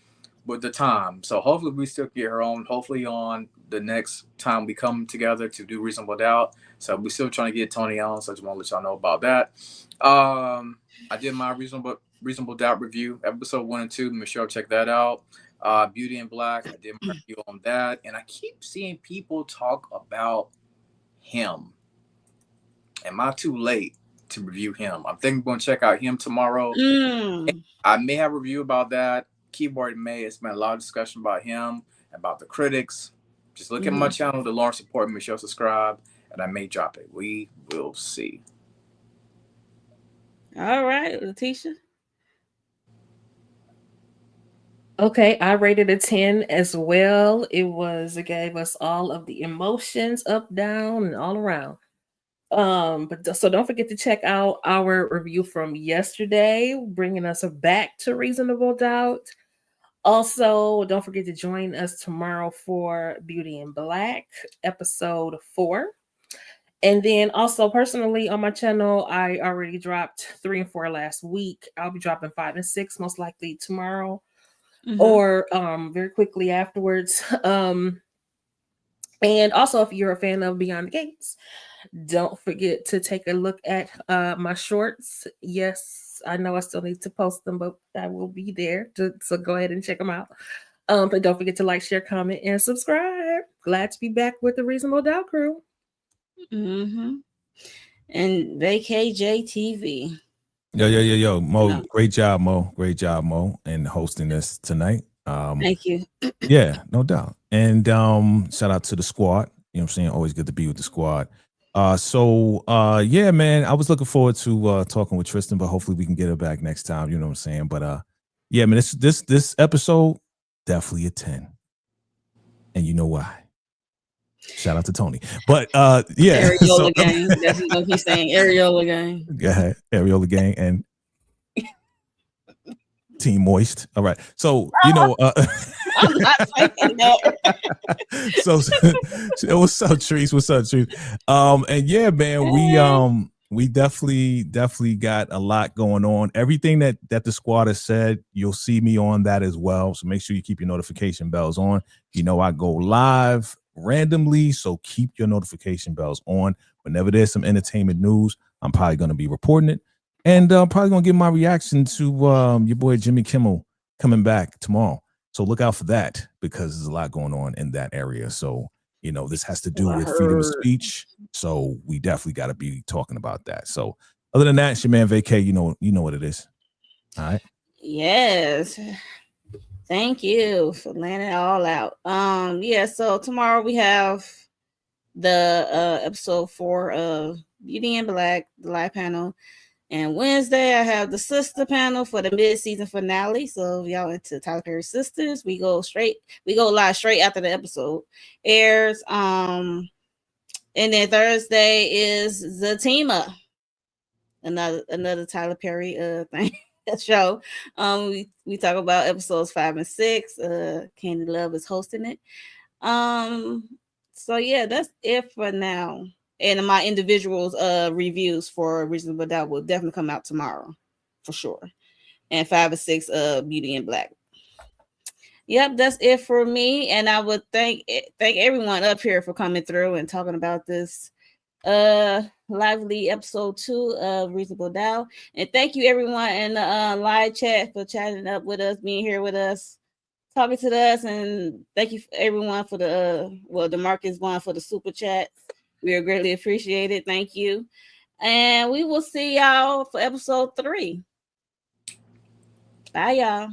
with the time. So hopefully we still get her on. Hopefully on the next time we come together to do Reasonable Doubt. So we're still trying to get Tony on. So I just want to let y'all know about that. I did my Reasonable Doubt review, episode 1 and 2. Make sure check that out. Beauty in Black, I did my review on that, and I keep seeing people talk about him. Am I too late to review him? I'm thinking I'm going to check out him tomorrow. I may have a review about that. Keyboard May. It's been a lot of discussion about him, about the critics. Just look at my channel, the Lawrence Support, make sure subscribe, and I may drop it. We will see. All right, Letitia. Okay, I rated a 10 as well. It gave us all of the emotions, up, down, and all around. So don't forget to check out our review from yesterday, bringing us back to Reasonable Doubt. Also, don't forget to join us tomorrow for Beauty in Black, episode 4. And then also personally on my channel, I already dropped 3 and 4 last week. I'll be dropping 5 and 6 most likely tomorrow. Or very quickly afterwards. And also, if you're a fan of Beyond the Gates, don't forget to take a look at my shorts. Yes, I know I still need to post them, but I will be there. So go ahead and check them out. But don't forget to like, share, comment, and subscribe. Glad to be back with the Reasonable Doubt crew. And VKJ TV. Yo, Mo, great job, Mo, and hosting this tonight. Thank you. Yeah, no doubt. And shout out to the squad. You know what I'm saying? Always good to be with the squad. Yeah, man, I was looking forward to talking with Tristan, but hopefully we can get her back next time. You know what I'm saying? But yeah, man, this episode definitely a 10, and you know why. Shout out to Tony. But yeah. Areola gang. That's what he's saying. Areola gang. Go ahead. Areola gang and Team Moist. All right. So, I'm not saying that. So what's up, Trees? What's up, Trees? And yeah, man, we definitely got a lot going on. Everything that the squad has said, you'll see me on that as well. So make sure you keep your notification bells on. You know, I go live randomly, so keep your notification bells on. Whenever there's some entertainment news, I'm probably going to be reporting it, and probably going to give my reaction to your boy Jimmy Kimmel coming back tomorrow. So look out for that, because there's a lot going on in that area. So, you know, this has to do with freedom of speech. So we definitely got to be talking about that. So other than that, it's your man Vacay. You know what it is. All right. Yes. Thank you for laying it all out. Yeah, so tomorrow we have the episode 4 of Beauty in Black, the live panel. And Wednesday I have the sister panel for the mid-season finale. So if y'all into Tyler Perry Sisters, we go live straight after the episode airs. And then Thursday is the Team Up, another Tyler Perry thing show. We talk about episodes 5 and 6. Candy Love is hosting it. So yeah, that's it for now. And my individuals reviews for Reasonable Doubt will definitely come out tomorrow for sure. And 5 and 6 Beauty in Black. Yep, that's it for me. And I would thank everyone up here for coming through and talking about this lively episode 2 of Reasonable Doubt. And thank you everyone in the live chat for chatting up with us, being here with us, talking to us. And thank you everyone for the DeMarcus one for the super chat. We are greatly appreciated. Thank you. And we will see y'all for episode 3. Bye, y'all.